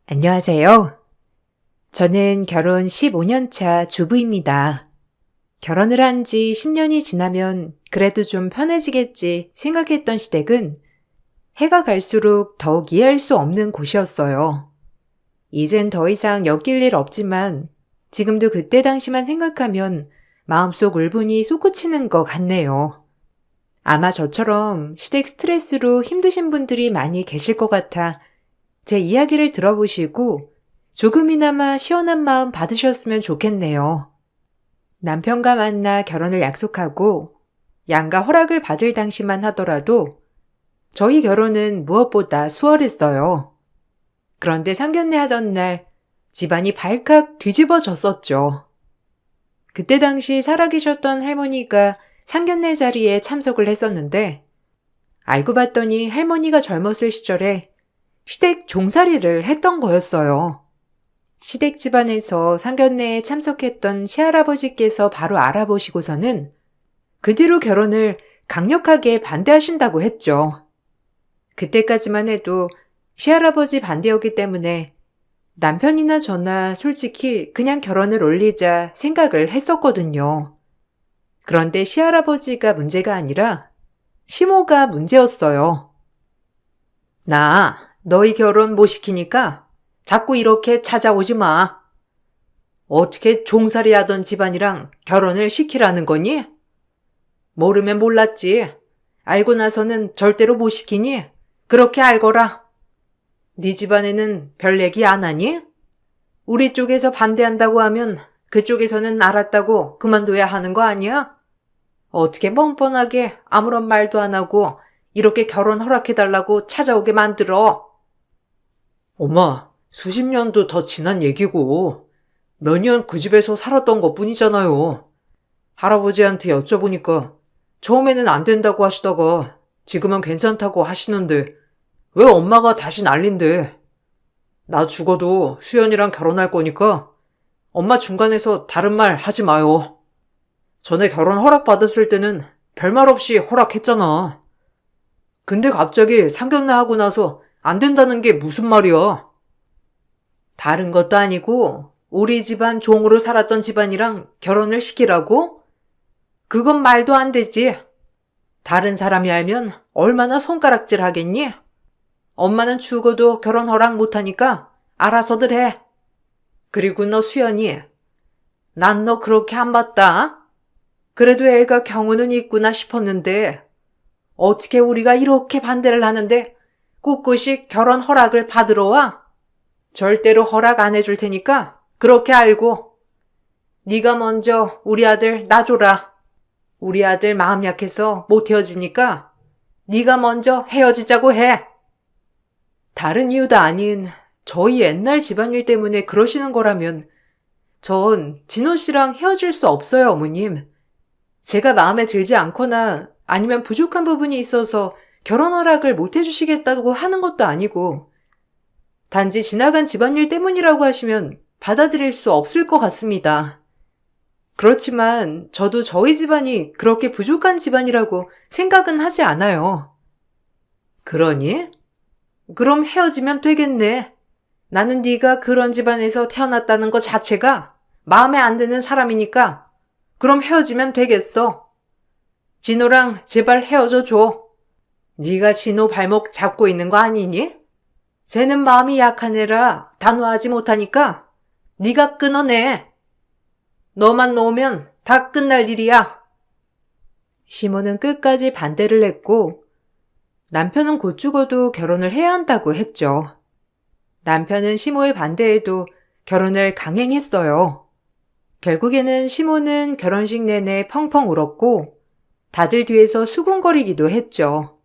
안녕하세요. 저는 결혼 15년 차 주부입니다. 결혼을 한 지 10년이 지나면 그래도 좀 편해지겠지 생각했던 시댁은 해가 갈수록 더욱 이해할 수 없는 곳이었어요. 이젠 더 이상 엮일 일 없지만 지금도 그때 당시만 생각하면 마음속 울분이 솟구치는 것 같네요. 아마 저처럼 시댁 스트레스로 힘드신 분들이 많이 계실 것 같아 제 이야기를 들어보시고 조금이나마 시원한 마음 받으셨으면 좋겠네요. 남편과 만나 결혼을 약속하고 양가 허락을 받을 당시만 하더라도 저희 결혼은 무엇보다 수월했어요. 그런데 상견례 하던 날 집안이 발칵 뒤집어졌었죠. 그때 당시 살아계셨던 할머니가 상견례 자리에 참석을 했었는데 알고 봤더니 할머니가 젊었을 시절에 시댁 종살이를 했던 거였어요. 시댁 집안에서 상견례에 참석했던 시할아버지께서 바로 알아보시고서는 그 뒤로 결혼을 강력하게 반대하신다고 했죠. 그때까지만 해도 시할아버지 반대였기 때문에 남편이나 저나 솔직히 그냥 결혼을 올리자 생각을 했었거든요. 그런데 시할아버지가 문제가 아니라 시모가 문제였어요. 나 너희 결혼 못 시키니까 자꾸 이렇게 찾아오지 마. 어떻게 종살이 하던 집안이랑 결혼을 시키라는 거니? 모르면 몰랐지. 알고 나서는 절대로 못 시키니? 그렇게 알거라. 네 집안에는 별 얘기 안 하니? 우리 쪽에서 반대한다고 하면 그쪽에서는 알았다고 그만둬야 하는 거 아니야? 어떻게 뻔뻔하게 아무런 말도 안 하고 이렇게 결혼 허락해달라고 찾아오게 만들어? 엄마, 수십 년도 더 지난 얘기고 몇 년 그 집에서 살았던 것뿐이잖아요. 할아버지한테 여쭤보니까 처음에는 안 된다고 하시다가 지금은 괜찮다고 하시는데 왜 엄마가 다시 난린데? 나 죽어도 수연이랑 결혼할 거니까 엄마 중간에서 다른 말 하지 마요. 전에 결혼 허락받았을 때는 별말 없이 허락했잖아. 근데 갑자기 상견례 하고 나서 안 된다는 게 무슨 말이야? 다른 것도 아니고 우리 집안 종으로 살았던 집안이랑 결혼을 시키라고? 그건 말도 안 되지. 다른 사람이 알면 얼마나 손가락질 하겠니? 엄마는 죽어도 결혼 허락 못하니까 알아서들 해. 그리고 너 수연이, 난 너 그렇게 안 봤다. 그래도 애가 경우는 있구나 싶었는데 어떻게 우리가 이렇게 반대를 하는데 꿋꿋이 결혼 허락을 받으러 와? 절대로 허락 안 해줄 테니까 그렇게 알고. 네가 먼저 우리 아들 놔줘라. 우리 아들 마음 약해서 못 헤어지니까 네가 먼저 헤어지자고 해. 다른 이유도 아닌 저희 옛날 집안일 때문에 그러시는 거라면 전 진호 씨랑 헤어질 수 없어요, 어머님. 제가 마음에 들지 않거나 아니면 부족한 부분이 있어서 결혼 허락을 못 해주시겠다고 하는 것도 아니고 단지 지나간 집안일 때문이라고 하시면 받아들일 수 없을 것 같습니다. 그렇지만 저도 저희 집안이 그렇게 부족한 집안이라고 생각은 하지 않아요. 그러니? 그럼 헤어지면 되겠네. 나는 네가 그런 집안에서 태어났다는 것 자체가 마음에 안 드는 사람이니까 그럼 헤어지면 되겠어. 진호랑 제발 헤어져 줘. 네가 진호 발목 잡고 있는 거 아니니? 쟤는 마음이 약한 애라 단호하지 못하니까 네가 끊어내. 너만 놓으면 다 끝날 일이야. 시모는 끝까지 반대를 했고 남편은 곧 죽어도 결혼을 해야 한다고 했죠. 남편은 시모의 반대에도 결혼을 강행했어요. 결국에는 시모는 결혼식 내내 펑펑 울었고 다들 뒤에서 수군거리기도 했죠.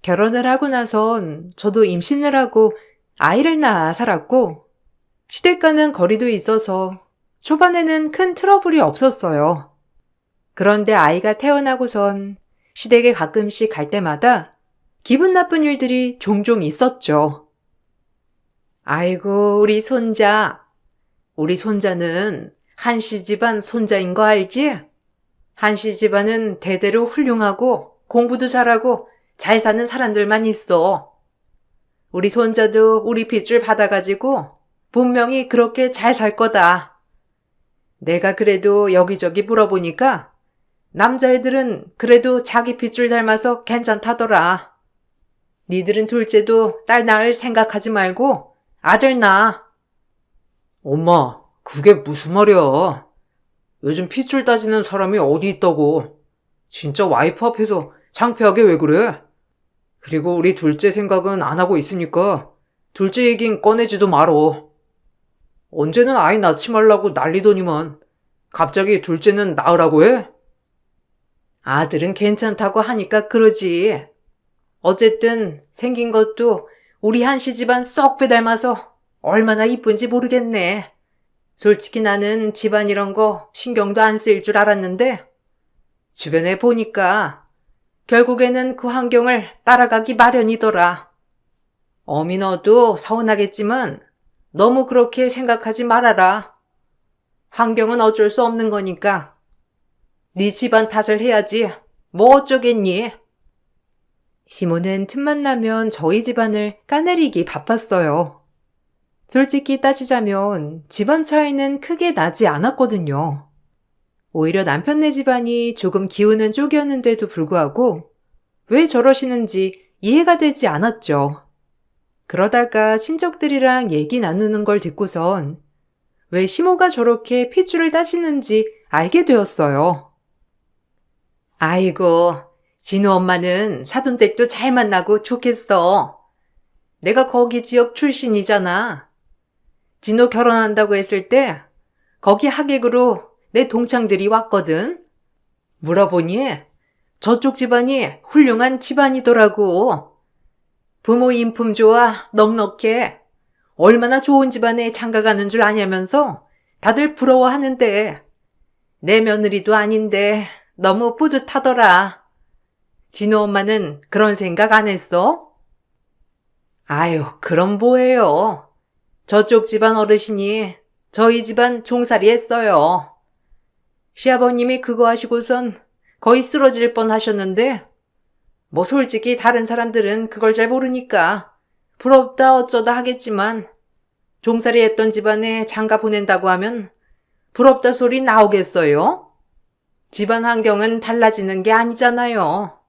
결혼을 하고 나선 저도 임신을 하고 아이를 낳아 살았고 시댁과는 거리도 있어서 초반에는 큰 트러블이 없었어요. 그런데 아이가 태어나고선 시댁에 가끔씩 갈 때마다 기분 나쁜 일들이 종종 있었죠. 아이고, 우리 손자. 우리 손자는 한씨 집안 손자인 거 알지? 한씨 집안은 대대로 훌륭하고 공부도 잘하고 잘 사는 사람들만 있어. 우리 손자도 우리 핏줄 받아가지고 분명히 그렇게 잘 살 거다. 내가 그래도 여기저기 물어보니까 남자애들은 그래도 자기 핏줄 닮아서 괜찮다더라. 니들은 둘째도 딸 낳을 생각하지 말고 아들 낳아. 엄마, 그게 무슨 말이야? 요즘 핏줄 따지는 사람이 어디 있다고. 진짜 와이프 앞에서 창피하게 왜 그래? 그리고 우리 둘째 생각은 안 하고 있으니까 둘째 얘긴 꺼내지도 말어. 언제는 아이 낳지 말라고 난리더니만 갑자기 둘째는 낳으라고 해? 아들은 괜찮다고 하니까 그러지. 어쨌든 생긴 것도 우리 한씨 집안 쏙 빼닮아서 얼마나 이쁜지 모르겠네. 솔직히 나는 집안 이런 거 신경도 안 쓰일 줄 알았는데 주변에 보니까 결국에는 그 환경을 따라가기 마련이더라. 어미 너도 서운하겠지만 너무 그렇게 생각하지 말아라. 환경은 어쩔 수 없는 거니까. 네 집안 탓을 해야지. 뭐 어쩌겠니? 시몬은 틈만 나면 저희 집안을 까내리기 바빴어요. 솔직히 따지자면 집안 차이는 크게 나지 않았거든요. 오히려 남편네 집안이 조금 기우는 쪽이었는데도 불구하고 왜 저러시는지 이해가 되지 않았죠. 그러다가 친척들이랑 얘기 나누는 걸 듣고선 왜 시모가 저렇게 핏줄을 따지는지 알게 되었어요. 아이고, 진우 엄마는 사돈댁도 잘 만나고 좋겠어. 내가 거기 지역 출신이잖아. 진우 결혼한다고 했을 때 거기 하객으로 내 동창들이 왔거든. 물어보니 저쪽 집안이 훌륭한 집안이더라고. 부모 인품 좋아 넉넉해. 얼마나 좋은 집안에 장가가는 줄 아냐면서 다들 부러워하는데 내 며느리도 아닌데 너무 뿌듯하더라. 진우 엄마는 그런 생각 안 했어? 아유, 그럼 뭐예요. 저쪽 집안 어르신이 저희 집안 종살이 했어요. 시아버님이 그거 하시고선 거의 쓰러질 뻔 하셨는데 뭐 솔직히 다른 사람들은 그걸 잘 모르니까 부럽다 어쩌다 하겠지만 종살이 했던 집안에 장가 보낸다고 하면 부럽다 소리 나오겠어요? 집안 환경은 달라지는 게 아니잖아요.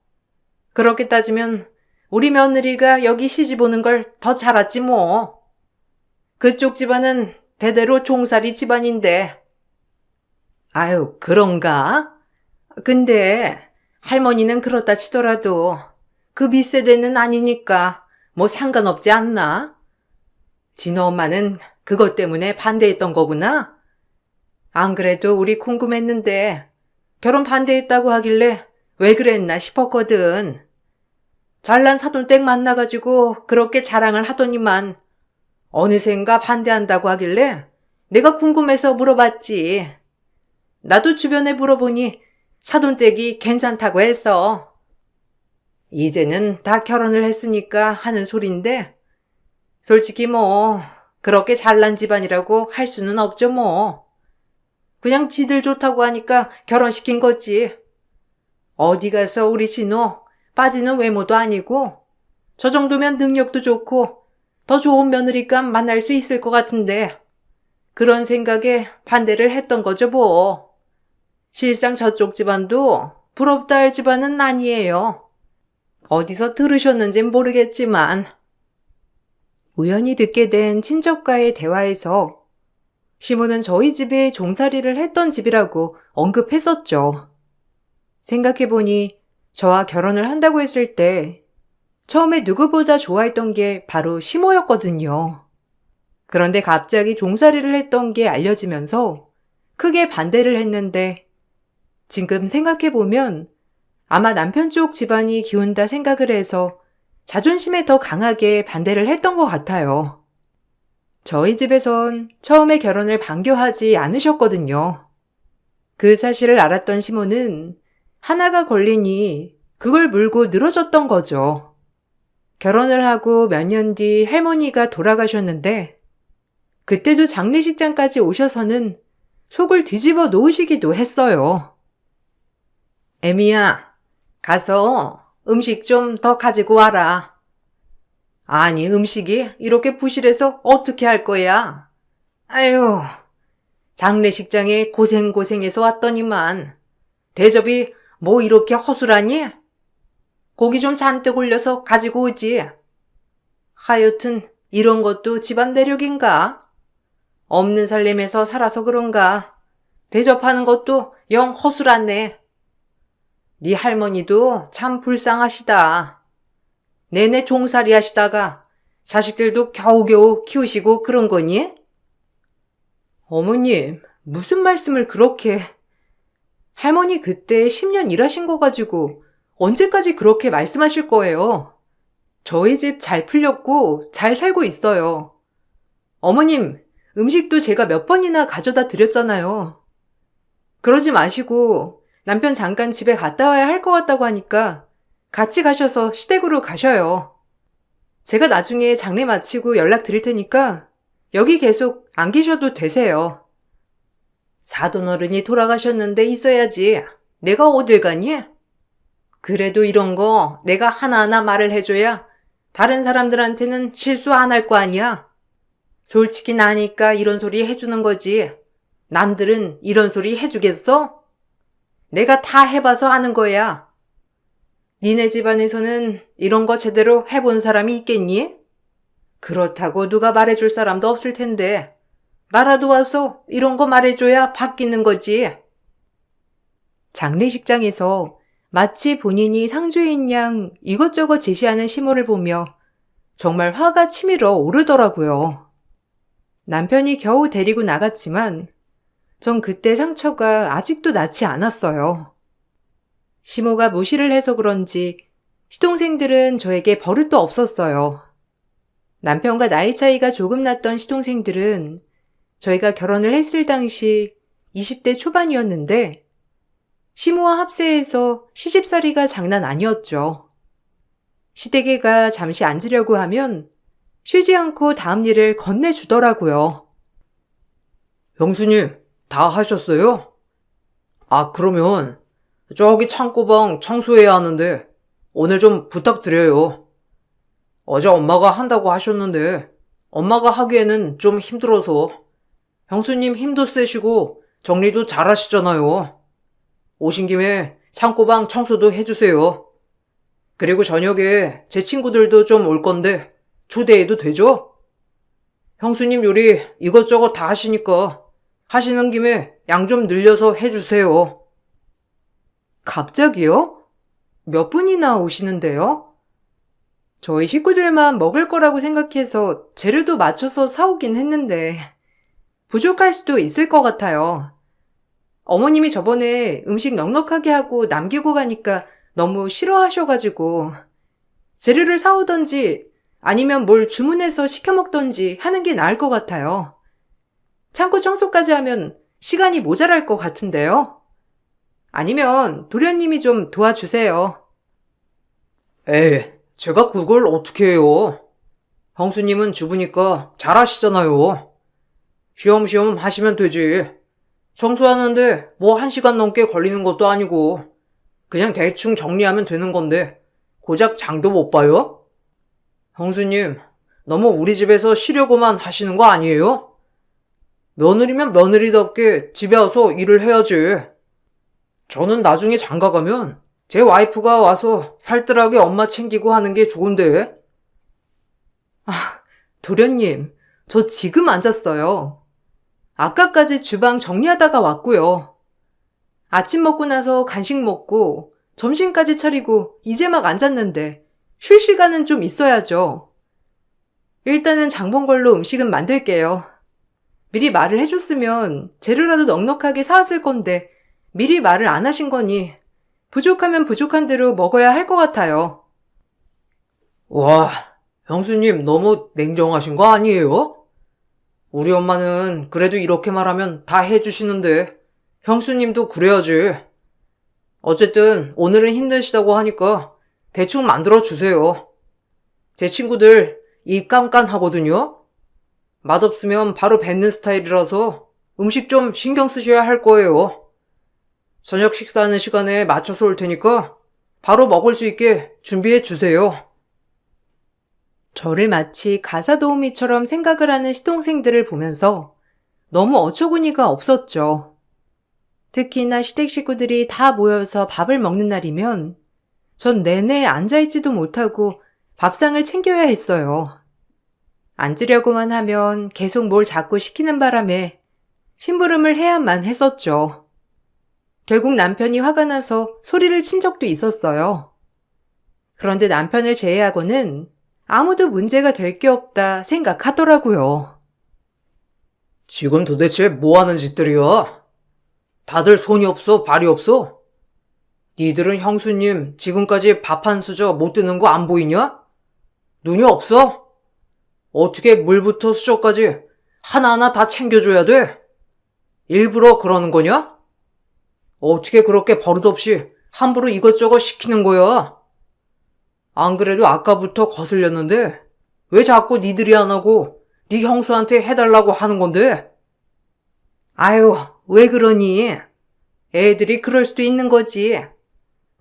그렇게 따지면 우리 며느리가 여기 시집 오는 걸 더 잘았지 뭐. 그쪽 집안은 대대로 종살이 집안인데. 아유, 그런가? 근데 할머니는 그렇다 치더라도 그 밑세대는 아니니까 뭐 상관없지 않나? 진호 엄마는 그것 때문에 반대했던 거구나? 안 그래도 우리 궁금했는데 결혼 반대했다고 하길래 왜 그랬나 싶었거든. 잘난 사돈댁 만나가지고 그렇게 자랑을 하더니만 어느샌가 반대한다고 하길래 내가 궁금해서 물어봤지. 나도 주변에 물어보니 사돈댁이 괜찮다고 해서. 이제는 다 결혼을 했으니까 하는 소린데 솔직히 뭐 그렇게 잘난 집안이라고 할 수는 없죠 뭐. 그냥 지들 좋다고 하니까 결혼시킨 거지. 어디 가서 우리 진호 빠지는 외모도 아니고 저 정도면 능력도 좋고 더 좋은 며느리감 만날 수 있을 것 같은데 그런 생각에 반대를 했던 거죠 뭐. 실상 저쪽 집안도 부럽다 할 집안은 아니에요. 어디서 들으셨는진 모르겠지만. 우연히 듣게 된 친척과의 대화에서 시모는 저희 집에 종살이를 했던 집이라고 언급했었죠. 생각해보니 저와 결혼을 한다고 했을 때 처음에 누구보다 좋아했던 게 바로 시모였거든요. 그런데 갑자기 종살이를 했던 게 알려지면서 크게 반대를 했는데 지금 생각해보면 아마 남편 쪽 집안이 기운다 생각을 해서 자존심에 더 강하게 반대를 했던 것 같아요. 저희 집에선 처음에 결혼을 반겨하지 않으셨거든요. 그 사실을 알았던 시모는 하나가 걸리니 그걸 물고 늘어졌던 거죠. 결혼을 하고 몇 년 뒤 할머니가 돌아가셨는데 그때도 장례식장까지 오셔서는 속을 뒤집어 놓으시기도 했어요. 애미야, 가서 음식 좀 더 가지고 와라. 아니, 음식이 이렇게 부실해서 어떻게 할 거야? 아유, 장례식장에 고생고생해서 왔더니만 대접이 뭐 이렇게 허술하니? 고기 좀 잔뜩 올려서 가지고 오지. 하여튼 이런 것도 집안 내력인가? 없는 살림에서 살아서 그런가? 대접하는 것도 영 허술하네. 네 할머니도 참 불쌍하시다. 내내 종살이 하시다가 자식들도 겨우겨우 키우시고 그런 거니? 어머님, 무슨 말씀을 그렇게... 할머니 그때 10년 일하신 거 가지고 언제까지 그렇게 말씀하실 거예요? 저희 집 잘 풀렸고 잘 살고 있어요. 어머님, 음식도 제가 몇 번이나 가져다 드렸잖아요. 그러지 마시고 남편 잠깐 집에 갔다 와야 할 것 같다고 하니까 같이 가셔서 시댁으로 가셔요. 제가 나중에 장례 마치고 연락 드릴 테니까 여기 계속 안 계셔도 되세요. 사돈어른이 돌아가셨는데 있어야지. 내가 어딜 가니? 그래도 이런 거 내가 하나하나 말을 해줘야 다른 사람들한테는 실수 안 할 거 아니야. 솔직히 나니까 이런 소리 해주는 거지. 남들은 이런 소리 해주겠어? 내가 다 해봐서 아는 거야. 니네 집안에서는 이런 거 제대로 해본 사람이 있겠니? 그렇다고 누가 말해줄 사람도 없을 텐데 나라도 와서 이런 거 말해줘야 바뀌는 거지. 장례식장에서 마치 본인이 상주인 양 이것저것 제시하는 시모를 보며 정말 화가 치밀어 오르더라고요. 남편이 겨우 데리고 나갔지만 전 그때 상처가 아직도 낫지 않았어요. 시모가 무시를 해서 그런지 시동생들은 저에게 버릇도 없었어요. 남편과 나이 차이가 조금 났던 시동생들은 저희가 결혼을 했을 당시 20대 초반이었는데 시모와 합세해서 시집살이가 장난 아니었죠. 시댁에가 잠시 앉으려고 하면 쉬지 않고 다음 일을 건네주더라고요. 형수님, 다 하셨어요? 아, 그러면 저기 창고방 청소해야 하는데 오늘 좀 부탁드려요. 어제 엄마가 한다고 하셨는데 엄마가 하기에는 좀 힘들어서 형수님 힘도 세시고 정리도 잘 하시잖아요. 오신 김에 창고방 청소도 해주세요. 그리고 저녁에 제 친구들도 좀 올 건데 초대해도 되죠? 형수님 요리 이것저것 다 하시니까 하시는 김에 양 좀 늘려서 해주세요. 갑자기요? 몇 분이나 오시는데요? 저희 식구들만 먹을 거라고 생각해서 재료도 맞춰서 사오긴 했는데 부족할 수도 있을 것 같아요. 어머님이 저번에 음식 넉넉하게 하고 남기고 가니까 너무 싫어하셔가지고 재료를 사오던지 아니면 뭘 주문해서 시켜 먹던지 하는 게 나을 것 같아요. 창고 청소까지 하면 시간이 모자랄 것 같은데요. 아니면 도련님이 좀 도와주세요. 에이, 제가 그걸 어떻게 해요? 형수님은 주부니까 잘하시잖아요. 쉬엄쉬엄 하시면 되지. 청소하는데 뭐 1시간 넘게 걸리는 것도 아니고 그냥 대충 정리하면 되는 건데 고작 장도 못 봐요? 형수님, 너무 우리 집에서 쉬려고만 하시는 거 아니에요? 며느리면 며느리답게 집에 와서 일을 해야지. 저는 나중에 장가 가면 제 와이프가 와서 살뜰하게 엄마 챙기고 하는 게 좋은데. 도련님, 저 지금 앉았어요. 아까까지 주방 정리하다가 왔고요. 아침 먹고 나서 간식 먹고 점심까지 차리고 이제 막 앉았는데 쉴 시간은 좀 있어야죠. 일단은 장 본 걸로 음식은 만들게요. 미리 말을 해줬으면 재료라도 넉넉하게 사왔을 건데 미리 말을 안 하신 거니 부족하면 부족한 대로 먹어야 할 것 같아요. 와, 형수님 너무 냉정하신 거 아니에요? 우리 엄마는 그래도 이렇게 말하면 다 해주시는데 형수님도 그래야지. 어쨌든 오늘은 힘드시다고 하니까 대충 만들어주세요. 제 친구들 입 깐깐하거든요. 맛없으면 바로 뱉는 스타일이라서 음식 좀 신경 쓰셔야 할 거예요. 저녁 식사하는 시간에 맞춰서 올 테니까 바로 먹을 수 있게 준비해 주세요. 저를 마치 가사 도우미처럼 생각을 하는 시동생들을 보면서 너무 어처구니가 없었죠. 특히나 시댁 식구들이 다 모여서 밥을 먹는 날이면 전 내내 앉아있지도 못하고 밥상을 챙겨야 했어요. 앉으려고만 하면 계속 뭘 자꾸 시키는 바람에 심부름을 해야만 했었죠. 결국 남편이 화가 나서 소리를 친 적도 있었어요. 그런데 남편을 제외하고는 아무도 문제가 될 게 없다 생각하더라고요. 지금 도대체 뭐 하는 짓들이야? 다들 손이 없어, 발이 없어? 니들은 형수님 지금까지 밥 한 수저 못 드는 거 안 보이냐? 눈이 없어? 어떻게 물부터 수저까지 하나하나 다 챙겨줘야 돼? 일부러 그러는 거냐? 어떻게 그렇게 버릇없이 함부로 이것저것 시키는 거야? 안 그래도 아까부터 거슬렸는데 왜 자꾸 니들이 안 하고 네 형수한테 해달라고 하는 건데? 아유, 왜 그러니? 애들이 그럴 수도 있는 거지.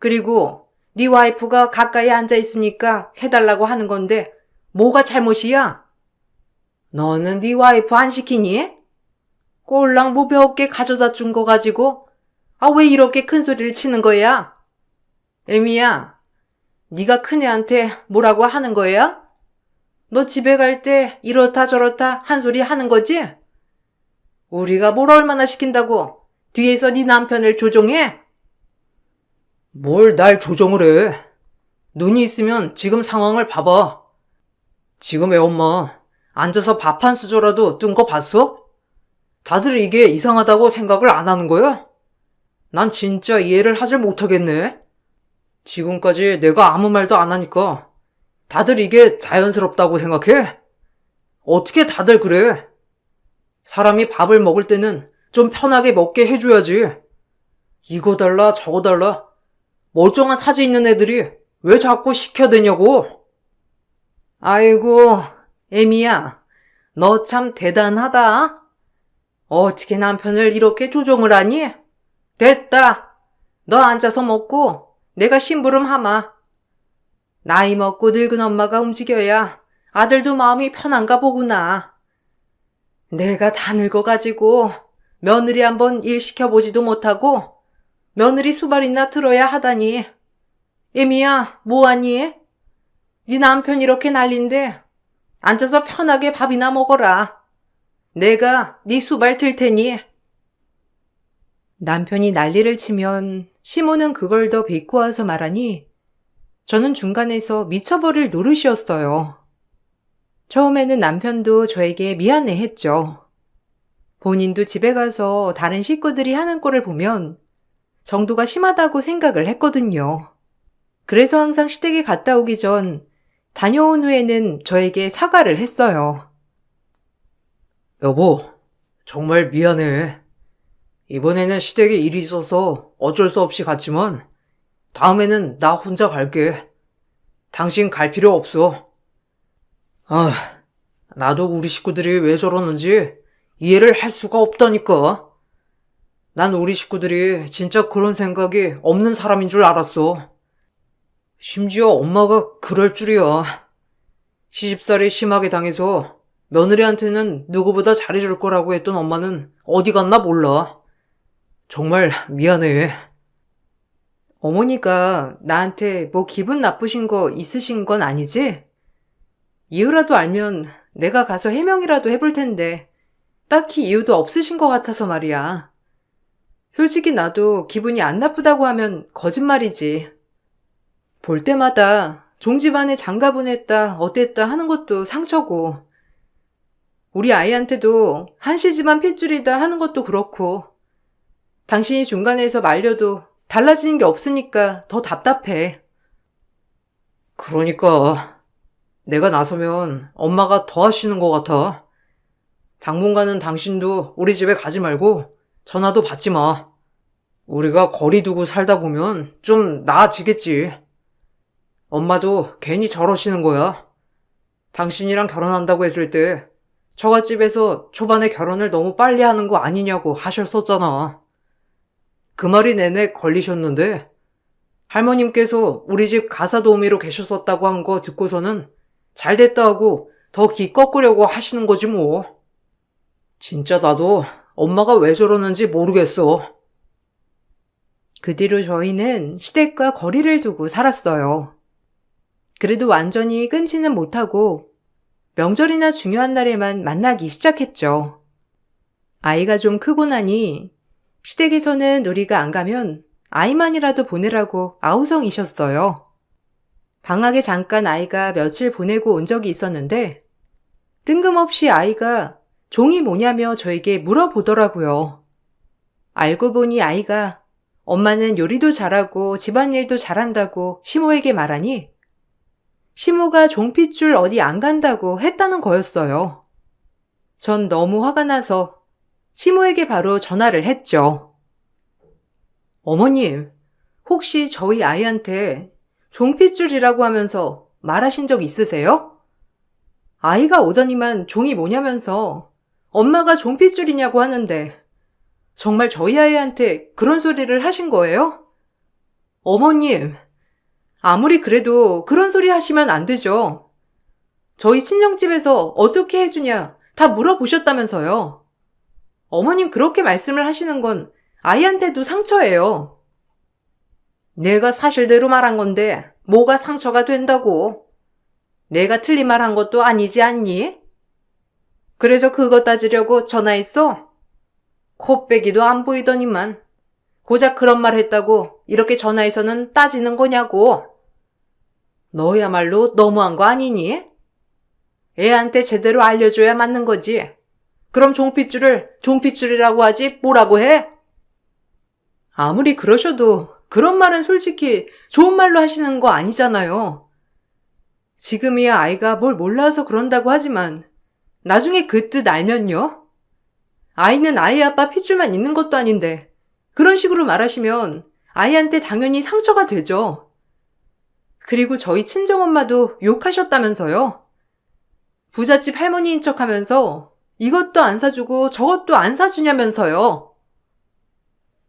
그리고 네 와이프가 가까이 앉아 있으니까 해달라고 하는 건데 뭐가 잘못이야? 너는 네 와이프 안 시키니? 꼴랑 뭐 몇 개 가져다 준 거 가지고 왜 이렇게 큰 소리를 치는 거야? 에미야, 네가 큰애한테 뭐라고 하는 거야? 너 집에 갈 때 이렇다 저렇다 한 소리 하는 거지? 우리가 뭘 얼마나 시킨다고 뒤에서 네 남편을 조종해? 뭘 날 조정을 해? 눈이 있으면 지금 상황을 봐봐. 지금 애 엄마 앉아서 밥 한 수저라도 뜬 거 봤어? 다들 이게 이상하다고 생각을 안 하는 거야? 난 진짜 이해를 하질 못하겠네. 지금까지 내가 아무 말도 안 하니까 다들 이게 자연스럽다고 생각해? 어떻게 다들 그래? 사람이 밥을 먹을 때는 좀 편하게 먹게 해줘야지. 이거 달라 저거 달라 멀쩡한 사지 있는 애들이 왜 자꾸 시켜대냐고. 아이고, 에미야, 너 참 대단하다. 어떻게 남편을 이렇게 조종을 하니? 됐다. 너 앉아서 먹고 내가 심부름 하마. 나이 먹고 늙은 엄마가 움직여야 아들도 마음이 편한가 보구나. 내가 다 늙어가지고 며느리 한번 일 시켜보지도 못하고 며느리 수발이나 들어야 하다니. 에미야, 뭐하니? 네 남편 이렇게 난린데 앉아서 편하게 밥이나 먹어라. 내가 네 수발 들 테니. 남편이 난리를 치면 시모는 그걸 더 비꼬아서 말하니 저는 중간에서 미쳐버릴 노릇이었어요. 처음에는 남편도 저에게 미안해했죠. 본인도 집에 가서 다른 식구들이 하는 꼴을 보면 정도가 심하다고 생각을 했거든요. 그래서 항상 시댁에 갔다 오기 전 다녀온 후에는 저에게 사과를 했어요. 여보, 정말 미안해. 이번에는 시댁에 일이 있어서 어쩔 수 없이 갔지만 다음에는 나 혼자 갈게. 당신 갈 필요 없어. 나도 우리 식구들이 왜 저러는지 이해를 할 수가 없다니까. 난 우리 식구들이 진짜 그런 생각이 없는 사람인 줄 알았어. 심지어 엄마가 그럴 줄이야. 시집살이 심하게 당해서 며느리한테는 누구보다 잘해줄 거라고 했던 엄마는 어디 갔나 몰라. 정말 미안해. 어머니가 나한테 뭐 기분 나쁘신 거 있으신 건 아니지? 이유라도 알면 내가 가서 해명이라도 해볼 텐데 딱히 이유도 없으신 것 같아서 말이야. 솔직히 나도 기분이 안 나쁘다고 하면 거짓말이지. 볼 때마다 종집안에 장가 보냈다 어땠다 하는 것도 상처고 우리 아이한테도 한시집안 핏줄이다 하는 것도 그렇고 당신이 중간에서 말려도 달라지는 게 없으니까 더 답답해. 그러니까 내가 나서면 엄마가 더 하시는 것 같아. 당분간은 당신도 우리 집에 가지 말고 전화도 받지 마. 우리가 거리 두고 살다 보면 좀 나아지겠지. 엄마도 괜히 저러시는 거야. 당신이랑 결혼한다고 했을 때 처갓집에서 초반에 결혼을 너무 빨리 하는 거 아니냐고 하셨었잖아. 그 말이 내내 걸리셨는데 할머님께서 우리 집 가사 도우미로 계셨었다고 한 거 듣고서는 잘 됐다 하고 더 기 꺾으려고 하시는 거지 뭐. 진짜 나도 엄마가 왜 저러는지 모르겠어. 그 뒤로 저희는 시댁과 거리를 두고 살았어요. 그래도 완전히 끊지는 못하고 명절이나 중요한 날에만 만나기 시작했죠. 아이가 좀 크고 나니 시댁에서는 우리가 안 가면 아이만이라도 보내라고 아우성이셨어요. 방학에 잠깐 아이가 며칠 보내고 온 적이 있었는데 뜬금없이 아이가 종이 뭐냐며 저에게 물어보더라고요. 알고 보니 아이가 엄마는 요리도 잘하고 집안일도 잘한다고 시모에게 말하니 시모가 종핏줄 어디 안 간다고 했다는 거였어요. 전 너무 화가 나서 시모에게 바로 전화를 했죠. 어머님, 혹시 저희 아이한테 종핏줄이라고 하면서 말하신 적 있으세요? 아이가 오더니만 종이 뭐냐면서 엄마가 종핏줄이냐고 하는데 정말 저희 아이한테 그런 소리를 하신 거예요? 어머님, 아무리 그래도 그런 소리 하시면 안 되죠. 저희 친정집에서 어떻게 해주냐 다 물어보셨다면서요. 어머님 그렇게 말씀을 하시는 건 아이한테도 상처예요. 내가 사실대로 말한 건데 뭐가 상처가 된다고. 내가 틀린 말 한 것도 아니지 않니? 그래서 그거 따지려고 전화했어? 코빼기도 안 보이더니만 고작 그런 말 했다고 이렇게 전화해서는 따지는 거냐고. 너야말로 너무한 거 아니니? 애한테 제대로 알려줘야 맞는 거지. 그럼 종핏줄을 종핏줄이라고 하지 뭐라고 해? 아무리 그러셔도 그런 말은 솔직히 좋은 말로 하시는 거 아니잖아요. 지금이야 아이가 뭘 몰라서 그런다고 하지만 나중에 그 뜻 알면요? 아이는 아이 아빠 핏줄만 있는 것도 아닌데 그런 식으로 말하시면 아이한테 당연히 상처가 되죠. 그리고 저희 친정엄마도 욕하셨다면서요. 부잣집 할머니인 척하면서 이것도 안 사주고 저것도 안 사주냐면서요.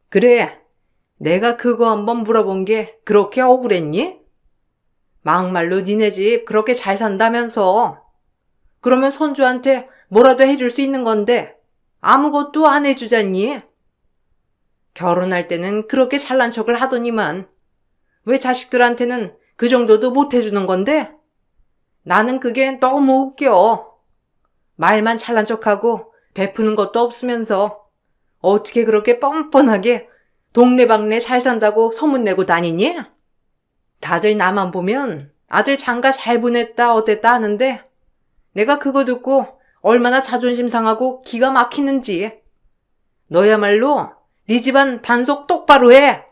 그래, 내가 그거 한번 물어본 게 그렇게 억울했니? 막말로 니네 집 그렇게 잘 산다면서. 그러면 손주한테 뭐라도 해줄 수 있는 건데 아무것도 안 해주잖니? 결혼할 때는 그렇게 잘난 척을 하더니만 왜 자식들한테는 그 정도도 못 해주는 건데? 나는 그게 너무 웃겨. 말만 잘난 척하고 베푸는 것도 없으면서 어떻게 그렇게 뻔뻔하게 동네방네 잘 산다고 소문내고 다니니? 다들 나만 보면 아들 장가 잘 보냈다 어땠다 하는데 내가 그거 듣고 얼마나 자존심 상하고 기가 막히는지. 너야말로 네 집안 단속 똑바로 해.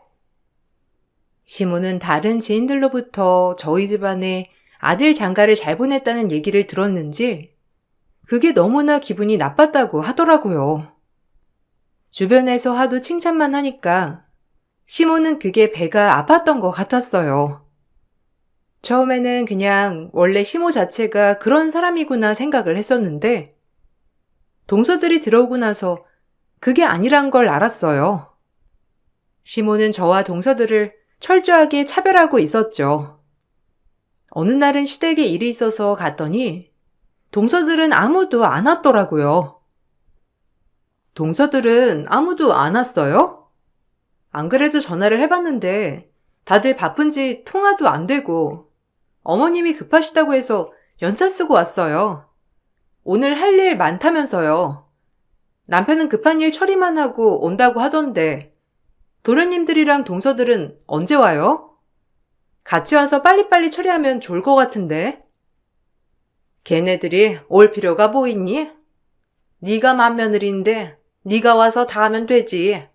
시모는 다른 지인들로부터 저희 집안에 아들 장가를 잘 보냈다는 얘기를 들었는지 그게 너무나 기분이 나빴다고 하더라고요. 주변에서 하도 칭찬만 하니까 시모는 그게 배가 아팠던 것 같았어요. 처음에는 그냥 원래 시모 자체가 그런 사람이구나 생각을 했었는데 동서들이 들어오고 나서 그게 아니란 걸 알았어요. 시모는 저와 동서들을 철저하게 차별하고 있었죠. 어느 날은 시댁에 일이 있어서 갔더니 동서들은 아무도 안 왔더라고요. 동서들은 아무도 안 왔어요? 안 그래도 전화를 해봤는데 다들 바쁜지 통화도 안 되고 어머님이 급하시다고 해서 연차 쓰고 왔어요. 오늘 할 일 많다면서요. 남편은 급한 일 처리만 하고 온다고 하던데 도련님들이랑 동서들은 언제 와요? 같이 와서 빨리빨리 처리하면 좋을 것 같은데. 걔네들이 올 필요가 뭐 있니? 네가 맏며느리인데 네가 와서 다 하면 되지.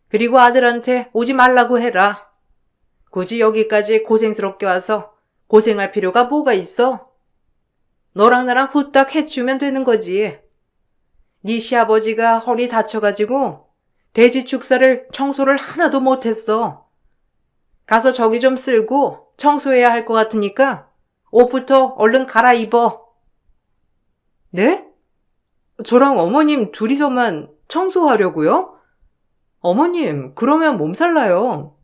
그리고 아들한테 오지 말라고 해라. 굳이 여기까지 고생스럽게 와서 고생할 필요가 뭐가 있어? 너랑 나랑 후딱 해치우면 되는 거지. 네 시아버지가 허리 다쳐가지고 돼지 축사를 청소를 하나도 못했어. 가서 저기 좀 쓸고 청소해야 할 것 같으니까 옷부터 얼른 갈아입어. 네? 저랑 어머님 둘이서만 청소하려고요? 어머님, 그러면 몸살 나요.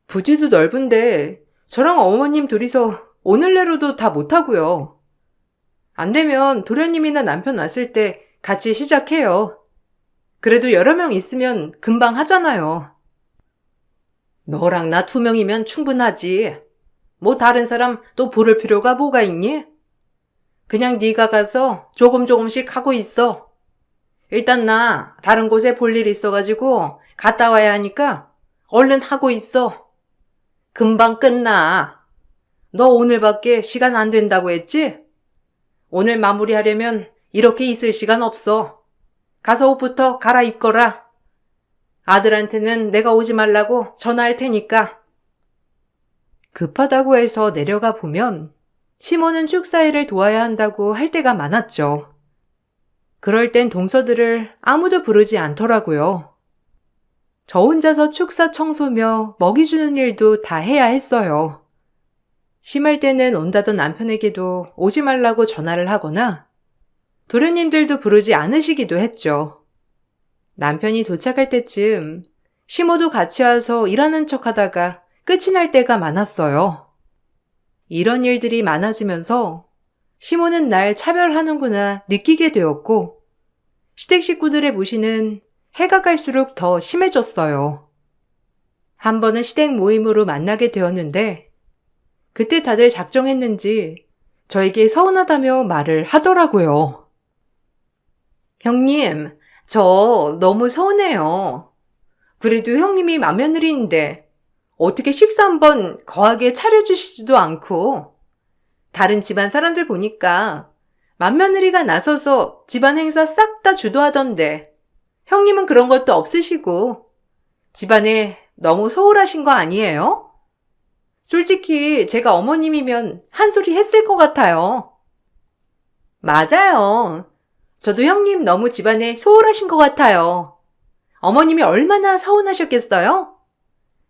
부지도 넓은데 저랑 어머님 둘이서 오늘 내로도 다 못하고요. 안 되면 도련님이나 남편 왔을 때 같이 시작해요. 그래도 여러 명 있으면 금방 하잖아요. 너랑 나 2명이면 충분하지. 뭐 다른 사람 또 부를 필요가 뭐가 있니? 그냥 네가 가서 조금씩 하고 있어. 일단 나 다른 곳에 볼 일 있어가지고 갔다 와야 하니까 얼른 하고 있어. 금방 끝나. 너 오늘밖에 시간 안 된다고 했지? 오늘 마무리하려면 이렇게 있을 시간 없어. 가서 옷부터 갈아입거라. 아들한테는 내가 오지 말라고 전화할 테니까. 급하다고 해서 내려가 보면 시모는 축사일을 도와야 한다고 할 때가 많았죠. 그럴 땐 동서들을 아무도 부르지 않더라고요. 저 혼자서 축사 청소며 먹이 주는 일도 다 해야 했어요. 심할 때는 온다던 남편에게도 오지 말라고 전화를 하거나 도련님들도 부르지 않으시기도 했죠. 남편이 도착할 때쯤 시모도 같이 와서 일하는 척 하다가 끝이 날 때가 많았어요. 이런 일들이 많아지면서 시모는 날 차별하는구나 느끼게 되었고 시댁 식구들의 무시는 해가 갈수록 더 심해졌어요. 한 번은 시댁 모임으로 만나게 되었는데 그때 다들 작정했는지 저에게 서운하다며 말을 하더라고요. 형님, 저 너무 서운해요. 그래도 형님이 맏며느리인데 어떻게 식사 한번 거하게 차려주시지도 않고 다른 집안 사람들 보니까 맏며느리가 나서서 집안 행사 싹 다 주도하던데 형님은 그런 것도 없으시고 집안에 너무 소홀하신 거 아니에요? 솔직히 제가 어머님이면 한 소리 했을 것 같아요. 맞아요. 저도 형님 너무 집안에 소홀하신 것 같아요. 어머님이 얼마나 서운하셨겠어요?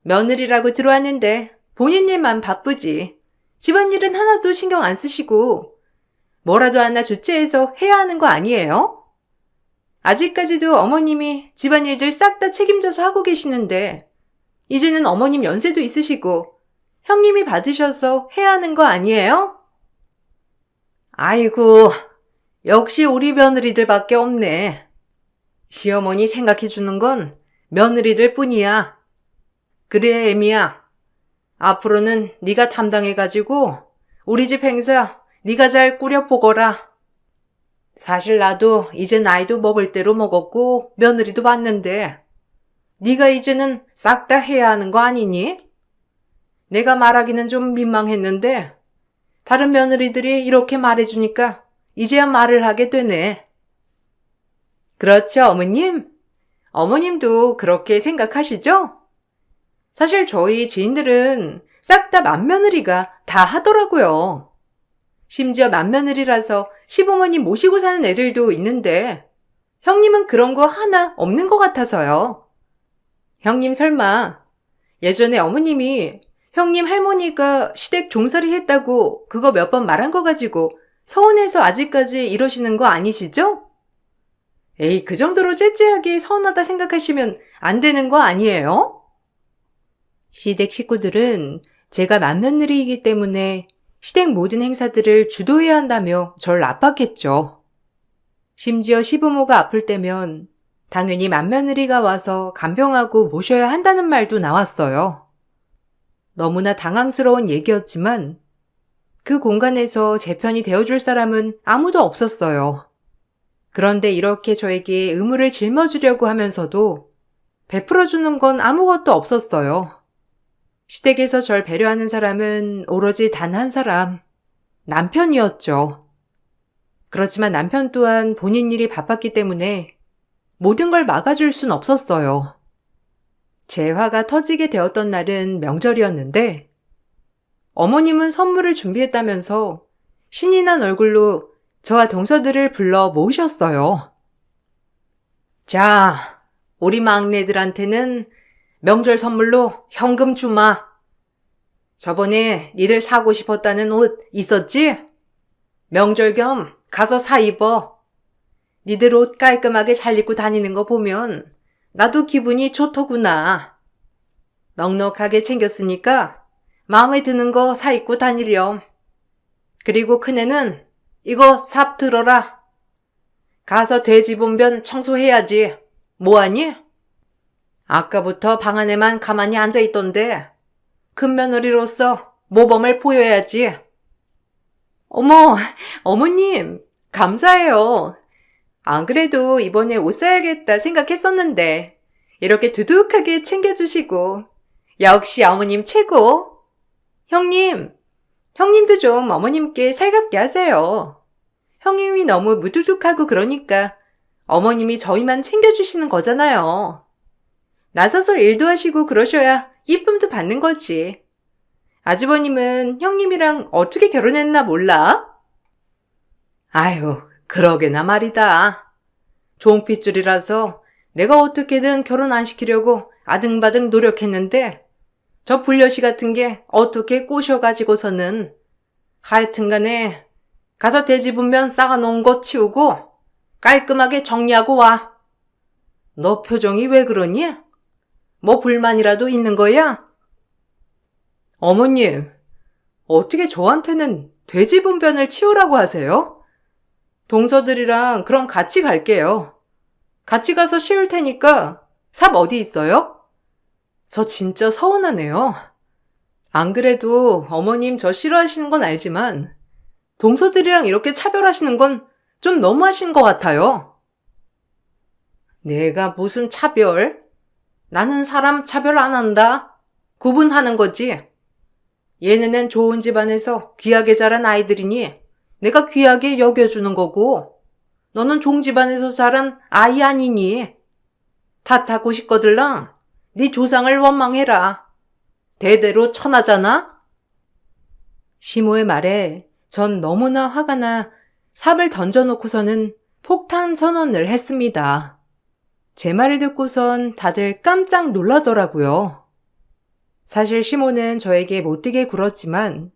며느리라고 들어왔는데 본인 일만 바쁘지. 집안일은 하나도 신경 안 쓰시고 뭐라도 하나 주체해서 해야 하는 거 아니에요? 아직까지도 어머님이 집안일들 싹 다 책임져서 하고 계시는데 이제는 어머님 연세도 있으시고 형님이 받으셔서 해야 하는 거 아니에요? 아이고, 역시 우리 며느리들밖에 없네. 시어머니 생각해 주는 건 며느리들 뿐이야. 그래, 애미야. 앞으로는 네가 담당해가지고 우리 집 행사 네가 잘 꾸려보거라. 사실 나도 이제 나이도 먹을 대로 먹었고 며느리도 봤는데 네가 이제는 싹 다 해야 하는 거 아니니? 내가 말하기는 좀 민망했는데 다른 며느리들이 이렇게 말해주니까 이제야 말을 하게 되네. 그렇죠, 어머님? 어머님도 그렇게 생각하시죠? 사실 저희 지인들은 싹 다 맏며느리가 다 하더라고요. 심지어 맏며느리라서 시부모님 모시고 사는 애들도 있는데 형님은 그런 거 하나 없는 것 같아서요. 형님 설마 예전에 어머님이 형님 할머니가 시댁 종살이 했다고 그거 몇 번 말한 거 가지고 서운해서 아직까지 이러시는 거 아니시죠? 에이, 그 정도로 째째하게 서운하다 생각하시면 안 되는 거 아니에요? 시댁 식구들은 제가 맏며느리이기 때문에 시댁 모든 행사들을 주도해야 한다며 절 압박했죠. 심지어 시부모가 아플 때면 당연히 맏며느리가 와서 간병하고 모셔야 한다는 말도 나왔어요. 너무나 당황스러운 얘기였지만 그 공간에서 제 편이 되어줄 사람은 아무도 없었어요. 그런데 이렇게 저에게 의무를 짊어주려고 하면서도 베풀어주는 건 아무것도 없었어요. 시댁에서 절 배려하는 사람은 오로지 단 한 사람, 남편이었죠. 그렇지만 남편 또한 본인 일이 바빴기 때문에 모든 걸 막아줄 순 없었어요. 제 화가 터지게 되었던 날은 명절이었는데 어머님은 선물을 준비했다면서 신이 난 얼굴로 저와 동서들을 불러 모으셨어요. 자, 우리 막내들한테는 명절 선물로 현금 주마. 저번에 니들 사고 싶었다는 옷 있었지? 명절 겸 가서 사 입어. 니들 옷 깔끔하게 잘 입고 다니는 거 보면 나도 기분이 좋더구나. 넉넉하게 챙겼으니까 마음에 드는 거 사 입고 다니렴. 그리고 큰애는 이거 삽 들어라. 가서 돼지 분변 청소해야지. 뭐하니? 아까부터 방 안에만 가만히 앉아있던데 큰 며느리로서 모범을 보여야지. 어머, 어머님, 감사해요. 안 그래도 이번에 옷 사야겠다 생각했었는데, 이렇게 두둑하게 챙겨주시고, 역시 어머님 최고. 형님도 좀 어머님께 살갑게 하세요. 형님이 너무 무뚝뚝하고 그러니까 어머님이 저희만 챙겨주시는 거잖아요. 나서서 일도 하시고 그러셔야 이쁨도 받는 거지. 아주버님은 형님이랑 어떻게 결혼했나 몰라? 아유, 그러게나 말이다. 종핏줄이라서 내가 어떻게든 결혼 안 시키려고 아등바등 노력했는데 저 불려시 같은 게 어떻게 꼬셔가지고서는 하여튼간에 가서 돼지 분변 쌓아놓은 거 치우고 깔끔하게 정리하고 와. 너 표정이 왜 그러니? 뭐 불만이라도 있는 거야? 어머님, 어떻게 저한테는 돼지 분변을 치우라고 하세요? 동서들이랑 그럼 같이 갈게요. 같이 가서 치울 테니까 삽 어디 있어요? 저 진짜 서운하네요. 안 그래도 어머님 저 싫어하시는 건 알지만 동서들이랑 이렇게 차별하시는 건 좀 너무하신 것 같아요. 내가 무슨 차별? 나는 사람 차별 안 한다. 구분하는 거지. 얘네는 좋은 집안에서 귀하게 자란 아이들이니 내가 귀하게 여겨주는 거고 너는 종집안에서 자란 아이 아니니 탓하고 싶거들랑 네 조상을 원망해라. 대대로 천하잖아? 시모의 말에 전 너무나 화가 나 삽을 던져놓고서는 폭탄 선언을 했습니다. 제 말을 듣고선 다들 깜짝 놀라더라고요. 사실 시모는 저에게 못되게 굴었지만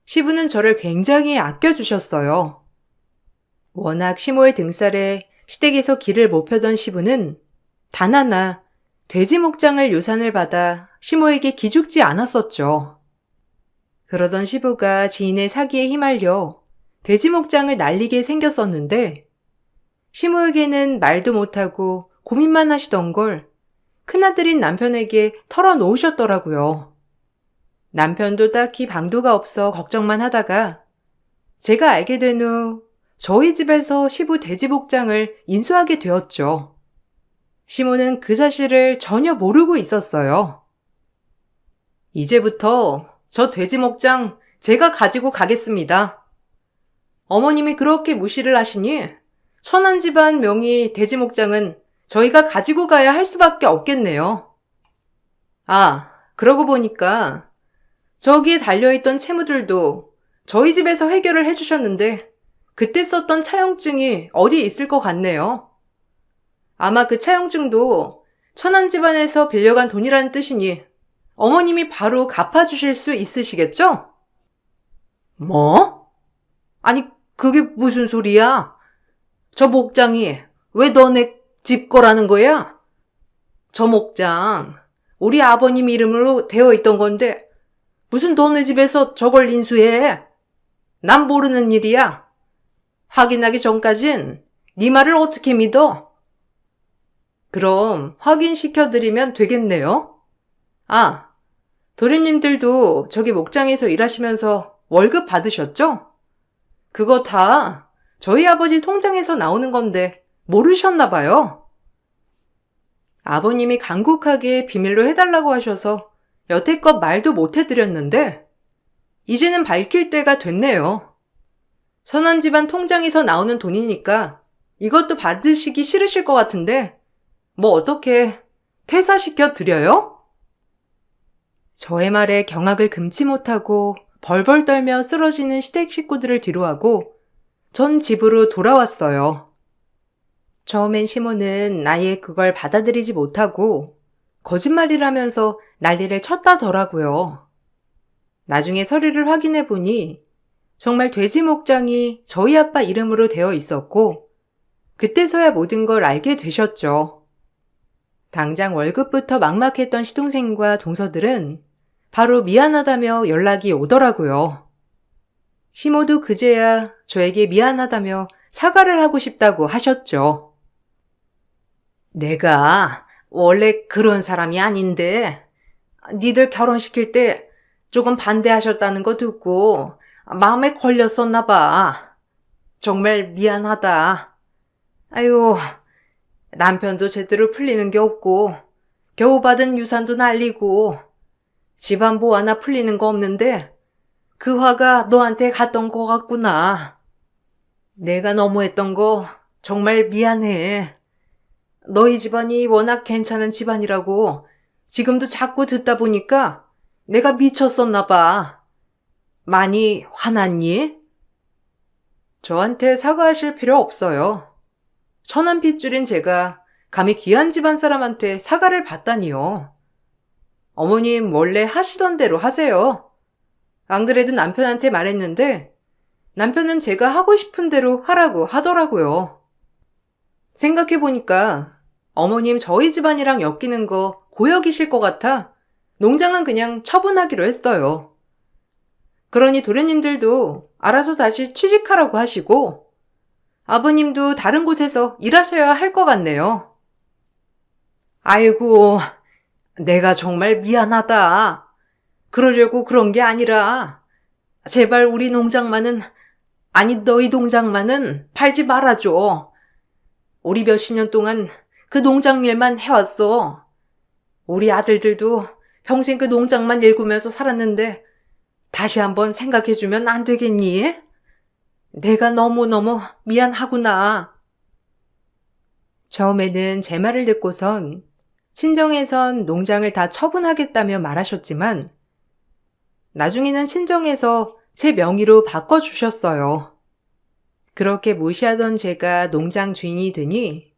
시부는 저를 굉장히 아껴주셨어요. 워낙 시모의 등살에 시댁에서 길을 못 펴던 시부는 단 하나 돼지 목장을 유산을 받아 시모에게 기죽지 않았었죠. 그러던 시부가 지인의 사기에 휘말려 돼지 목장을 날리게 생겼었는데 시모에게는 말도 못하고 고민만 하시던 걸 큰아들인 남편에게 털어놓으셨더라고요. 남편도 딱히 방도가 없어 걱정만 하다가 제가 알게 된 후 저희 집에서 시부 돼지 목장을 인수하게 되었죠. 시모는 그 사실을 전혀 모르고 있었어요. 이제부터 저 돼지 목장 제가 가지고 가겠습니다. 어머님이 그렇게 무시를 하시니 천한 집안 명의 돼지 목장은 저희가 가지고 가야 할 수밖에 없겠네요. 아, 그러고 보니까 저기에 달려있던 채무들도 저희 집에서 해결을 해주셨는데 그때 썼던 차용증이 어디 있을 것 같네요. 아마 그 차용증도 천한 집안에서 빌려간 돈이라는 뜻이니 어머님이 바로 갚아주실 수 있으시겠죠? 뭐? 아니, 그게 무슨 소리야? 저 목장이 왜 너네 집 거라는 거야? 저 목장 우리 아버님 이름으로 되어 있던 건데 무슨 너네 집에서 저걸 인수해? 난 모르는 일이야. 확인하기 전까진 네 말을 어떻게 믿어? 그럼 확인시켜드리면 되겠네요. 아, 도련님들도 저기 목장에서 일하시면서 월급 받으셨죠? 그거 다 저희 아버지 통장에서 나오는 건데 모르셨나 봐요. 아버님이 간곡하게 비밀로 해달라고 하셔서 여태껏 말도 못 해드렸는데 이제는 밝힐 때가 됐네요. 선한 집안 통장에서 나오는 돈이니까 이것도 받으시기 싫으실 것 같은데 뭐 어떻게 퇴사시켜 드려요? 저의 말에 경악을 금치 못하고 벌벌 떨며 쓰러지는 시댁 식구들을 뒤로하고 전 집으로 돌아왔어요. 처음엔 시모는 아예 그걸 받아들이지 못하고 거짓말이라면서 난리를 쳤다더라고요. 나중에 서류를 확인해 보니 정말 돼지 목장이 저희 아빠 이름으로 되어 있었고 그때서야 모든 걸 알게 되셨죠. 당장 월급부터 막막했던 시동생과 동서들은 바로 미안하다며 연락이 오더라고요. 시모도 그제야 저에게 미안하다며 사과를 하고 싶다고 하셨죠. 내가 원래 그런 사람이 아닌데, 니들 결혼시킬 때 조금 반대하셨다는 거 듣고 마음에 걸렸었나 봐. 정말 미안하다. 아유, 남편도 제대로 풀리는 게 없고, 겨우 받은 유산도 날리고, 집안 뭐 하나 풀리는 거 없는데, 그 화가 너한테 갔던 거 같구나. 내가 너무했던 거 정말 미안해. 너희 집안이 워낙 괜찮은 집안이라고 지금도 자꾸 듣다 보니까 내가 미쳤었나 봐. 많이 화났니? 저한테 사과하실 필요 없어요. 천한 핏줄인 제가 감히 귀한 집안 사람한테 사과를 받다니요. 어머님 원래 하시던 대로 하세요. 안 그래도 남편한테 말했는데 남편은 제가 하고 싶은 대로 하라고 하더라고요. 생각해보니까 어머님 저희 집안이랑 엮이는 거 고역이실 것 같아 농장은 그냥 처분하기로 했어요. 그러니 도련님들도 알아서 다시 취직하라고 하시고 아버님도 다른 곳에서 일하셔야 할 것 같네요. 아이고, 내가 정말 미안하다. 그러려고 그런 게 아니라, 제발 우리 농장만은, 아니 너희 농장만은 팔지 말아줘. 우리 몇십 년 동안 그 농장 일만 해왔어. 우리 아들들도 평생 그 농장만 일구면서 살았는데 다시 한번 생각해주면 안 되겠니? 내가 너무너무 미안하구나. 처음에는 제 말을 듣고선 친정에선 농장을 다 처분하겠다며 말하셨지만 나중에는 친정에서 제 명의로 바꿔주셨어요. 그렇게 무시하던 제가 농장 주인이 되니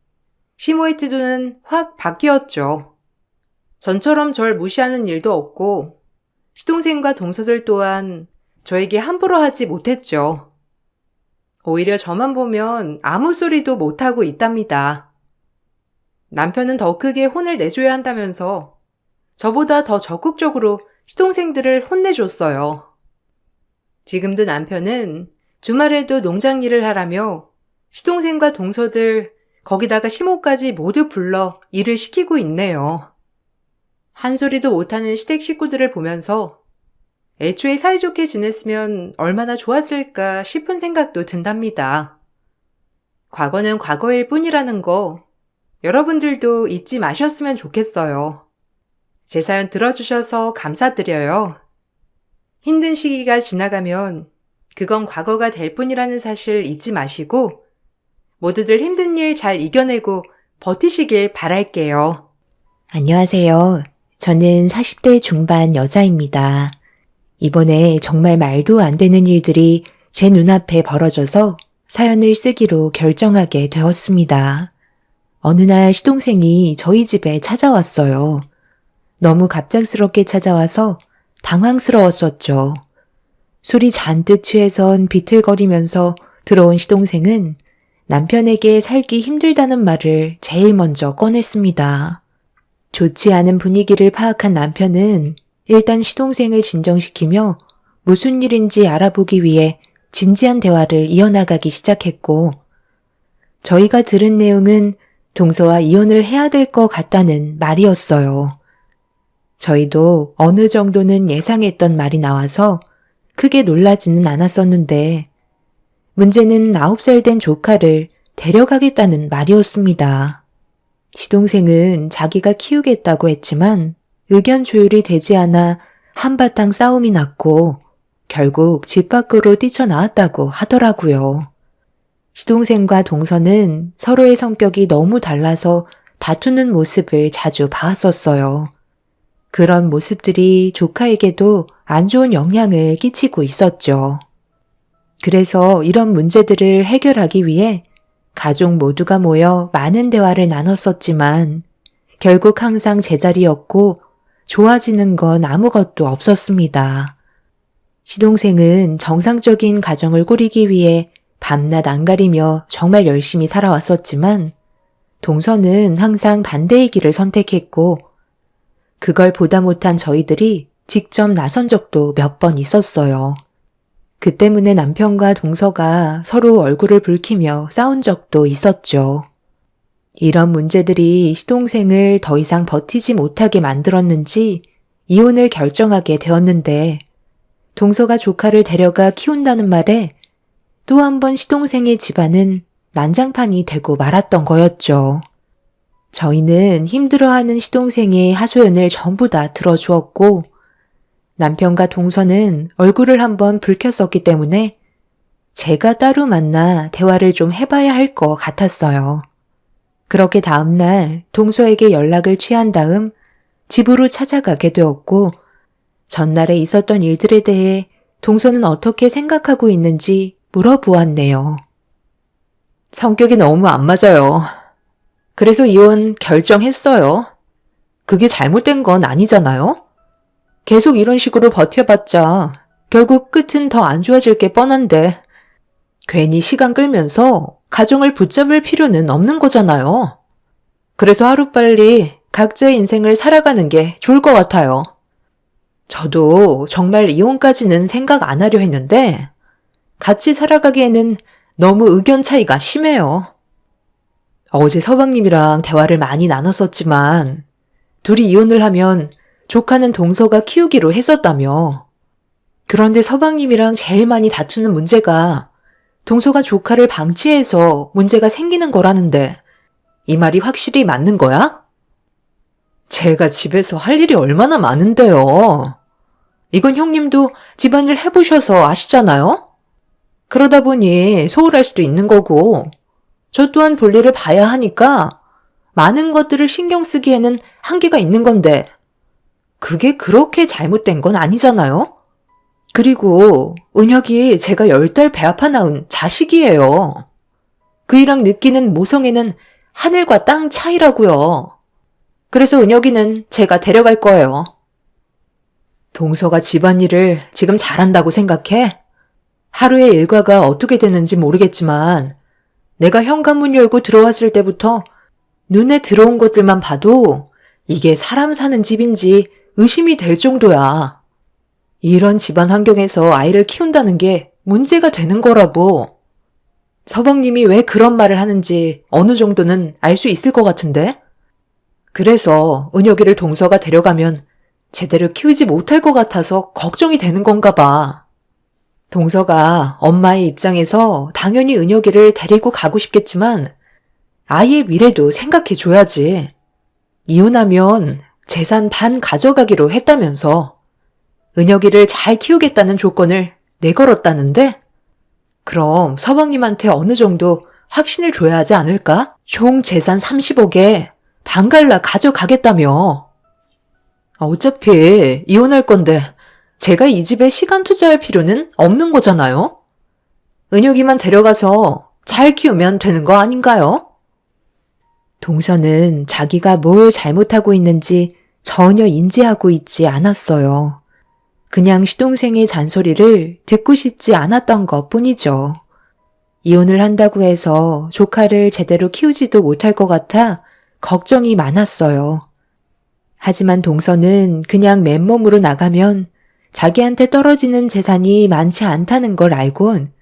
시모의 태도는 확 바뀌었죠. 전처럼 절 무시하는 일도 없고 시동생과 동서들 또한 저에게 함부로 하지 못했죠. 오히려 저만 보면 아무 소리도 못하고 있답니다. 남편은 더 크게 혼을 내줘야 한다면서 저보다 더 적극적으로 시동생들을 혼내줬어요. 지금도 남편은 주말에도 농장 일을 하라며 시동생과 동서들 거기다가 시모까지 모두 불러 일을 시키고 있네요. 한 소리도 못하는 시댁 식구들을 보면서 애초에 사이좋게 지냈으면 얼마나 좋았을까 싶은 생각도 든답니다. 과거는 과거일 뿐이라는 거 여러분들도 잊지 마셨으면 좋겠어요. 제 사연 들어주셔서 감사드려요. 힘든 시기가 지나가면 그건 과거가 될 뿐이라는 사실 잊지 마시고 모두들 힘든 일 잘 이겨내고 버티시길 바랄게요. 안녕하세요. 저는 40대 중반 여자입니다. 이번에 정말 말도 안 되는 일들이 제 눈앞에 벌어져서 사연을 쓰기로 결정하게 되었습니다. 어느 날 시동생이 저희 집에 찾아왔어요. 너무 갑작스럽게 찾아와서 당황스러웠었죠. 술이 잔뜩 취해선 비틀거리면서 들어온 시동생은 남편에게 살기 힘들다는 말을 제일 먼저 꺼냈습니다. 좋지 않은 분위기를 파악한 남편은 일단 시동생을 진정시키며 무슨 일인지 알아보기 위해 진지한 대화를 이어나가기 시작했고, 저희가 들은 내용은 동서와 이혼을 해야 될 것 같다는 말이었어요. 저희도 어느 정도는 예상했던 말이 나와서 크게 놀라지는 않았었는데, 문제는 9살 된 조카를 데려가겠다는 말이었습니다. 시동생은 자기가 키우겠다고 했지만 의견 조율이 되지 않아 한바탕 싸움이 났고 결국 집 밖으로 뛰쳐나왔다고 하더라고요. 시동생과 동서는 서로의 성격이 너무 달라서 다투는 모습을 자주 봤었어요. 그런 모습들이 조카에게도 안 좋은 영향을 끼치고 있었죠. 그래서 이런 문제들을 해결하기 위해 가족 모두가 모여 많은 대화를 나눴었지만 결국 항상 제자리였고 좋아지는 건 아무것도 없었습니다. 시동생은 정상적인 가정을 꾸리기 위해 밤낮 안 가리며 정말 열심히 살아왔었지만 동서는 항상 반대의 길을 선택했고 그걸 보다 못한 저희들이 직접 나선 적도 몇 번 있었어요. 그 때문에 남편과 동서가 서로 얼굴을 붉히며 싸운 적도 있었죠. 이런 문제들이 시동생을 더 이상 버티지 못하게 만들었는지 이혼을 결정하게 되었는데, 동서가 조카를 데려가 키운다는 말에 또 한 번 시동생의 집안은 난장판이 되고 말았던 거였죠. 저희는 힘들어하는 시동생의 하소연을 전부 다 들어주었고, 남편과 동서는 얼굴을 한번 붉혔었기 때문에 제가 따로 만나 대화를 좀 해봐야 할 것 같았어요. 그렇게 다음날 동서에게 연락을 취한 다음 집으로 찾아가게 되었고, 전날에 있었던 일들에 대해 동서는 어떻게 생각하고 있는지 물어보았네요. 성격이 너무 안 맞아요. 그래서 이혼 결정했어요. 그게 잘못된 건 아니잖아요? 계속 이런 식으로 버텨봤자 결국 끝은 더 안 좋아질 게 뻔한데 괜히 시간 끌면서 가정을 붙잡을 필요는 없는 거잖아요. 그래서 하루빨리 각자의 인생을 살아가는 게 좋을 것 같아요. 저도 정말 이혼까지는 생각 안 하려 했는데 같이 살아가기에는 너무 의견 차이가 심해요. 어제 서방님이랑 대화를 많이 나눴었지만 둘이 이혼을 하면 조카는 동서가 키우기로 했었다며. 그런데 서방님이랑 제일 많이 다투는 문제가 동서가 조카를 방치해서 문제가 생기는 거라는데 이 말이 확실히 맞는 거야? 제가 집에서 할 일이 얼마나 많은데요. 이건 형님도 집안일 해보셔서 아시잖아요? 그러다 보니 소홀할 수도 있는 거고 저 또한 볼일을 봐야 하니까 많은 것들을 신경 쓰기에는 한계가 있는 건데 그게 그렇게 잘못된 건 아니잖아요? 그리고 은혁이 제가 10달 배 아파 낳은 자식이에요. 그이랑 느끼는 모성애는 하늘과 땅 차이라고요. 그래서 은혁이는 제가 데려갈 거예요. 동서가 집안일을 지금 잘한다고 생각해? 하루의 일과가 어떻게 되는지 모르겠지만 내가 현관문 열고 들어왔을 때부터 눈에 들어온 것들만 봐도 이게 사람 사는 집인지 의심이 될 정도야. 이런 집안 환경에서 아이를 키운다는 게 문제가 되는 거라고. 서방님이 왜 그런 말을 하는지 어느 정도는 알 수 있을 것 같은데? 그래서 은혁이를 동서가 데려가면 제대로 키우지 못할 것 같아서 걱정이 되는 건가 봐. 동서가 엄마의 입장에서 당연히 은혁이를 데리고 가고 싶겠지만 아이의 미래도 생각해 줘야지. 이혼하면 재산 반 가져가기로 했다면서 은혁이를 잘 키우겠다는 조건을 내걸었다는데? 그럼 서방님한테 어느 정도 확신을 줘야 하지 않을까? 총 재산 30억에 반갈라 가져가겠다며. 어차피 이혼할 건데 제가 이 집에 시간 투자할 필요는 없는 거잖아요? 은혁이만 데려가서 잘 키우면 되는 거 아닌가요? 동서는 자기가 뭘 잘못하고 있는지 전혀 인지하고 있지 않았어요. 그냥 시동생의 잔소리를 듣고 싶지 않았던 것 뿐이죠. 이혼을 한다고 해서 조카를 제대로 키우지도 못할 것 같아 걱정이 많았어요. 하지만 동서는 그냥 맨몸으로 나가면 자기한테 떨어지는 재산이 많지 않다는 걸 알곤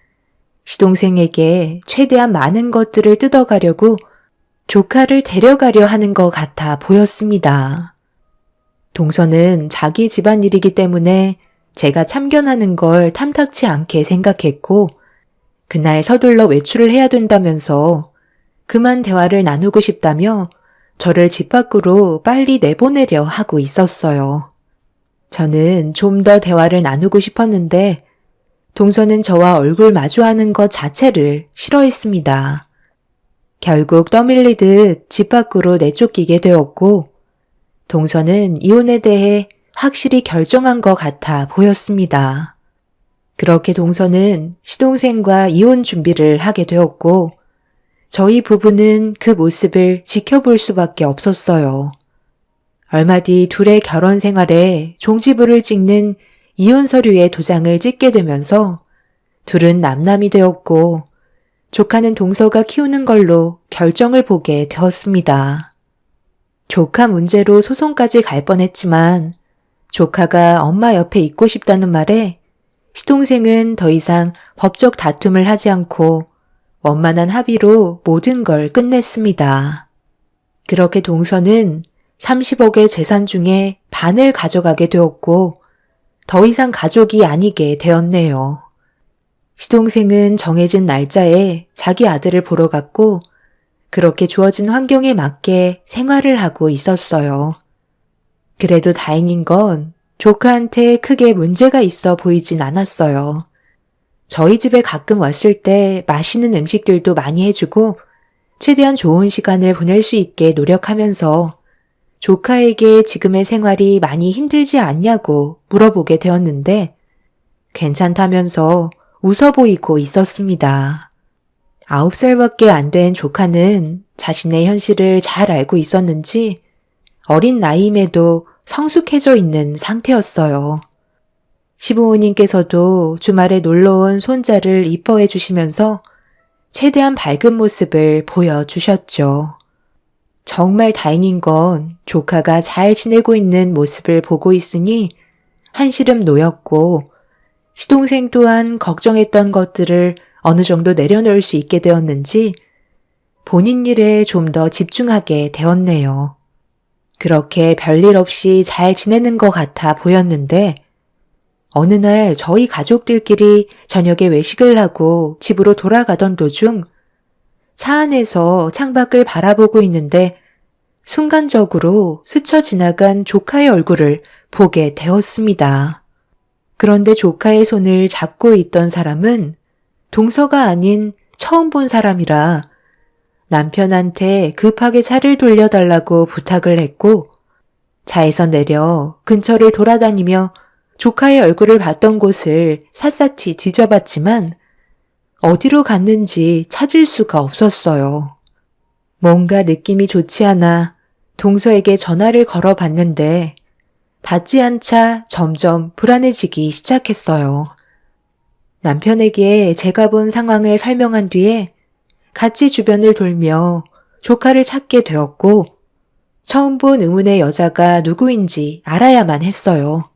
시동생에게 최대한 많은 것들을 뜯어가려고 조카를 데려가려 하는 것 같아 보였습니다. 동서는 자기 집안일이기 때문에 제가 참견하는 걸 탐탁치 않게 생각했고 그날 서둘러 외출을 해야 된다면서 그만 대화를 나누고 싶다며 저를 집 밖으로 빨리 내보내려 하고 있었어요. 저는 좀 더 대화를 나누고 싶었는데 동서는 저와 얼굴 마주하는 것 자체를 싫어했습니다. 결국 떠밀리듯 집 밖으로 내쫓기게 되었고 동서는 이혼에 대해 확실히 결정한 것 같아 보였습니다. 그렇게 동서는 시동생과 이혼 준비를 하게 되었고 저희 부부는 그 모습을 지켜볼 수밖에 없었어요. 얼마 뒤 둘의 결혼 생활에 종지부를 찍는 이혼 서류에 도장을 찍게 되면서 둘은 남남이 되었고 조카는 동서가 키우는 걸로 결정을 보게 되었습니다. 조카 문제로 소송까지 갈 뻔했지만 조카가 엄마 옆에 있고 싶다는 말에 시동생은 더 이상 법적 다툼을 하지 않고 원만한 합의로 모든 걸 끝냈습니다. 그렇게 동서는 30억의 재산 중에 반을 가져가게 되었고 더 이상 가족이 아니게 되었네요. 시동생은 정해진 날짜에 자기 아들을 보러 갔고 그렇게 주어진 환경에 맞게 생활을 하고 있었어요. 그래도 다행인 건 조카한테 크게 문제가 있어 보이진 않았어요. 저희 집에 가끔 왔을 때 맛있는 음식들도 많이 해주고 최대한 좋은 시간을 보낼 수 있게 노력하면서 조카에게 지금의 생활이 많이 힘들지 않냐고 물어보게 되었는데 괜찮다면서 웃어 보이고 있었습니다. 9살밖에 안 된 조카는 자신의 현실을 잘 알고 있었는지 어린 나이임에도 성숙해져 있는 상태였어요. 시부모님께서도 주말에 놀러온 손자를 이뻐해 주시면서 최대한 밝은 모습을 보여주셨죠. 정말 다행인 건 조카가 잘 지내고 있는 모습을 보고 있으니 한시름 놓였고 시동생 또한 걱정했던 것들을 어느 정도 내려놓을 수 있게 되었는지 본인 일에 좀 더 집중하게 되었네요. 그렇게 별일 없이 잘 지내는 것 같아 보였는데 어느 날 저희 가족들끼리 저녁에 외식을 하고 집으로 돌아가던 도중 차 안에서 창밖을 바라보고 있는데 순간적으로 스쳐 지나간 조카의 얼굴을 보게 되었습니다. 그런데 조카의 손을 잡고 있던 사람은 동서가 아닌 처음 본 사람이라 남편한테 급하게 차를 돌려달라고 부탁을 했고 차에서 내려 근처를 돌아다니며 조카의 얼굴을 봤던 곳을 샅샅이 뒤져봤지만 어디로 갔는지 찾을 수가 없었어요. 뭔가 느낌이 좋지 않아 동서에게 전화를 걸어봤는데 받지 않자 점점 불안해지기 시작했어요. 남편에게 제가 본 상황을 설명한 뒤에 같이 주변을 돌며 조카를 찾게 되었고 처음 본 의문의 여자가 누구인지 알아야만 했어요.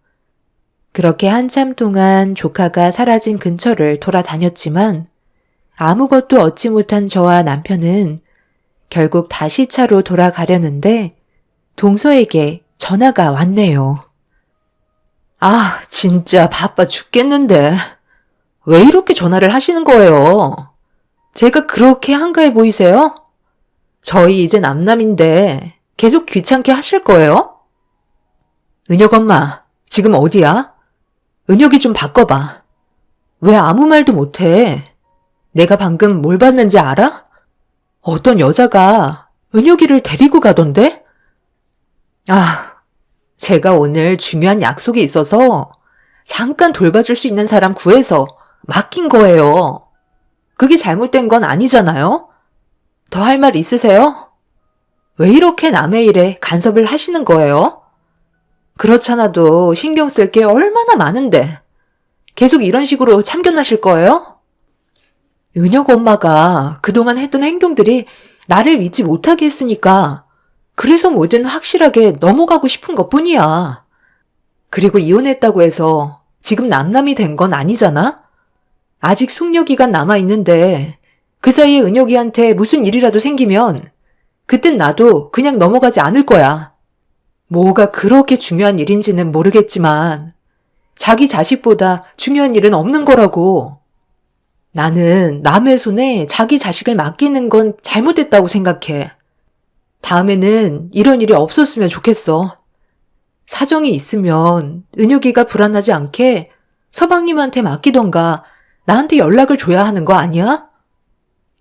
그렇게 한참 동안 조카가 사라진 근처를 돌아다녔지만 아무것도 얻지 못한 저와 남편은 결국 다시 차로 돌아가려는데 동서에게 전화가 왔네요. 아, 진짜 바빠 죽겠는데. 왜 이렇게 전화를 하시는 거예요? 제가 그렇게 한가해 보이세요? 저희 이제 남남인데 계속 귀찮게 하실 거예요? 은혁 엄마, 지금 어디야? 은혁이 좀 바꿔봐. 왜 아무 말도 못해? 내가 방금 뭘 봤는지 알아? 어떤 여자가 은혁이를 데리고 가던데? 아, 제가 오늘 중요한 약속이 있어서 잠깐 돌봐줄 수 있는 사람 구해서 맡긴 거예요. 그게 잘못된 건 아니잖아요? 더 할 말 있으세요? 왜 이렇게 남의 일에 간섭을 하시는 거예요? 그렇잖아도 신경 쓸 게 얼마나 많은데 계속 이런 식으로 참견하실 거예요? 은혁 엄마가 그동안 했던 행동들이 나를 믿지 못하게 했으니까 그래서 뭐든 확실하게 넘어가고 싶은 것뿐이야. 그리고 이혼했다고 해서 지금 남남이 된 건 아니잖아? 아직 숙려 기간 남아있는데 그 사이에 은혁이한테 무슨 일이라도 생기면 그땐 나도 그냥 넘어가지 않을 거야. 뭐가 그렇게 중요한 일인지는 모르겠지만 자기 자식보다 중요한 일은 없는 거라고. 나는 남의 손에 자기 자식을 맡기는 건 잘못됐다고 생각해. 다음에는 이런 일이 없었으면 좋겠어. 사정이 있으면 은혁이가 불안하지 않게 서방님한테 맡기던가 나한테 연락을 줘야 하는 거 아니야?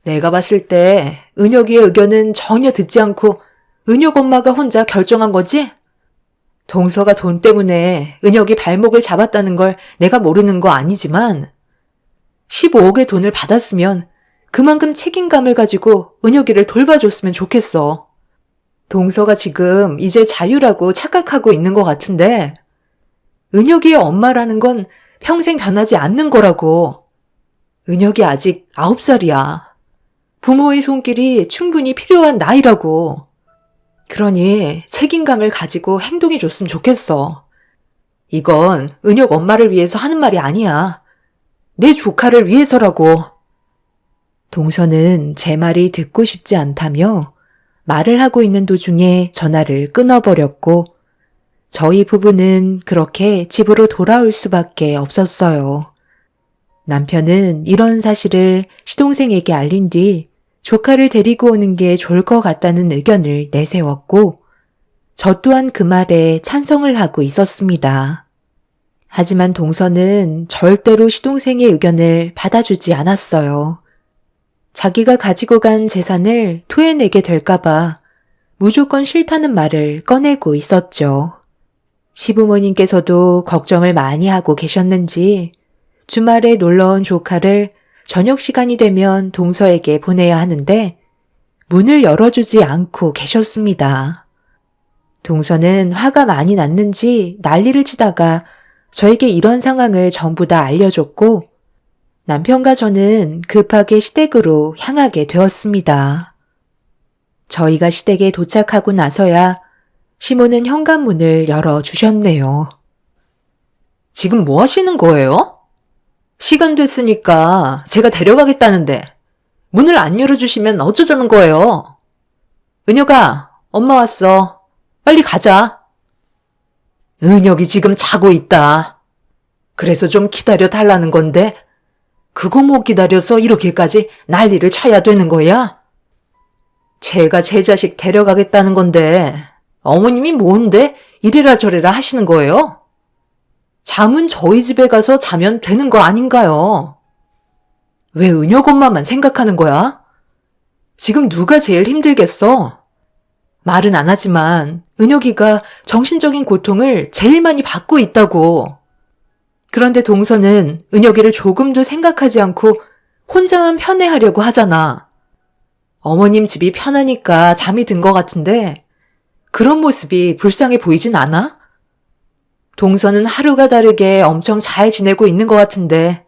내가 봤을 때 은혁이의 의견은 전혀 듣지 않고 은혁 엄마가 혼자 결정한 거지? 동서가 돈 때문에 은혁이 발목을 잡았다는 걸 내가 모르는 거 아니지만 15억의 돈을 받았으면 그만큼 책임감을 가지고 은혁이를 돌봐줬으면 좋겠어. 동서가 지금 이제 자유라고 착각하고 있는 것 같은데 은혁이의 엄마라는 건 평생 변하지 않는 거라고. 은혁이 아직 9살이야. 부모의 손길이 충분히 필요한 나이라고. 그러니 책임감을 가지고 행동해줬으면 좋겠어. 이건 은혁 엄마를 위해서 하는 말이 아니야. 내 조카를 위해서라고. 동서는 제 말이 듣고 싶지 않다며 말을 하고 있는 도중에 전화를 끊어버렸고 저희 부부는 그렇게 집으로 돌아올 수밖에 없었어요. 남편은 이런 사실을 시동생에게 알린 뒤 조카를 데리고 오는 게 좋을 것 같다는 의견을 내세웠고 저 또한 그 말에 찬성을 하고 있었습니다. 하지만 동서는 절대로 시동생의 의견을 받아주지 않았어요. 자기가 가지고 간 재산을 토해내게 될까봐 무조건 싫다는 말을 꺼내고 있었죠. 시부모님께서도 걱정을 많이 하고 계셨는지 주말에 놀러온 조카를 저녁 시간이 되면 동서에게 보내야 하는데 문을 열어주지 않고 계셨습니다. 동서는 화가 많이 났는지 난리를 치다가 저에게 이런 상황을 전부 다 알려줬고 남편과 저는 급하게 시댁으로 향하게 되었습니다. 저희가 시댁에 도착하고 나서야 시모는 현관문을 열어주셨네요. 지금 뭐 하시는 거예요? 시간 됐으니까 제가 데려가겠다는데 문을 안 열어주시면 어쩌자는 거예요? 은혁아, 엄마 왔어. 빨리 가자. 은혁이 지금 자고 있다. 그래서 좀 기다려 달라는 건데 그거 못 기다려서 이렇게까지 난리를 쳐야 되는 거야? 제가 제 자식 데려가겠다는 건데 어머님이 뭔데 이래라 저래라 하시는 거예요? 잠은 저희 집에 가서 자면 되는 거 아닌가요? 왜 은혁 엄마만 생각하는 거야? 지금 누가 제일 힘들겠어? 말은 안 하지만 은혁이가 정신적인 고통을 제일 많이 받고 있다고. 그런데 동서는 은혁이를 조금도 생각하지 않고 혼자만 편애하려고 하잖아. 어머님 집이 편하니까 잠이 든 것 같은데 그런 모습이 불쌍해 보이진 않아? 동서는 하루가 다르게 엄청 잘 지내고 있는 것 같은데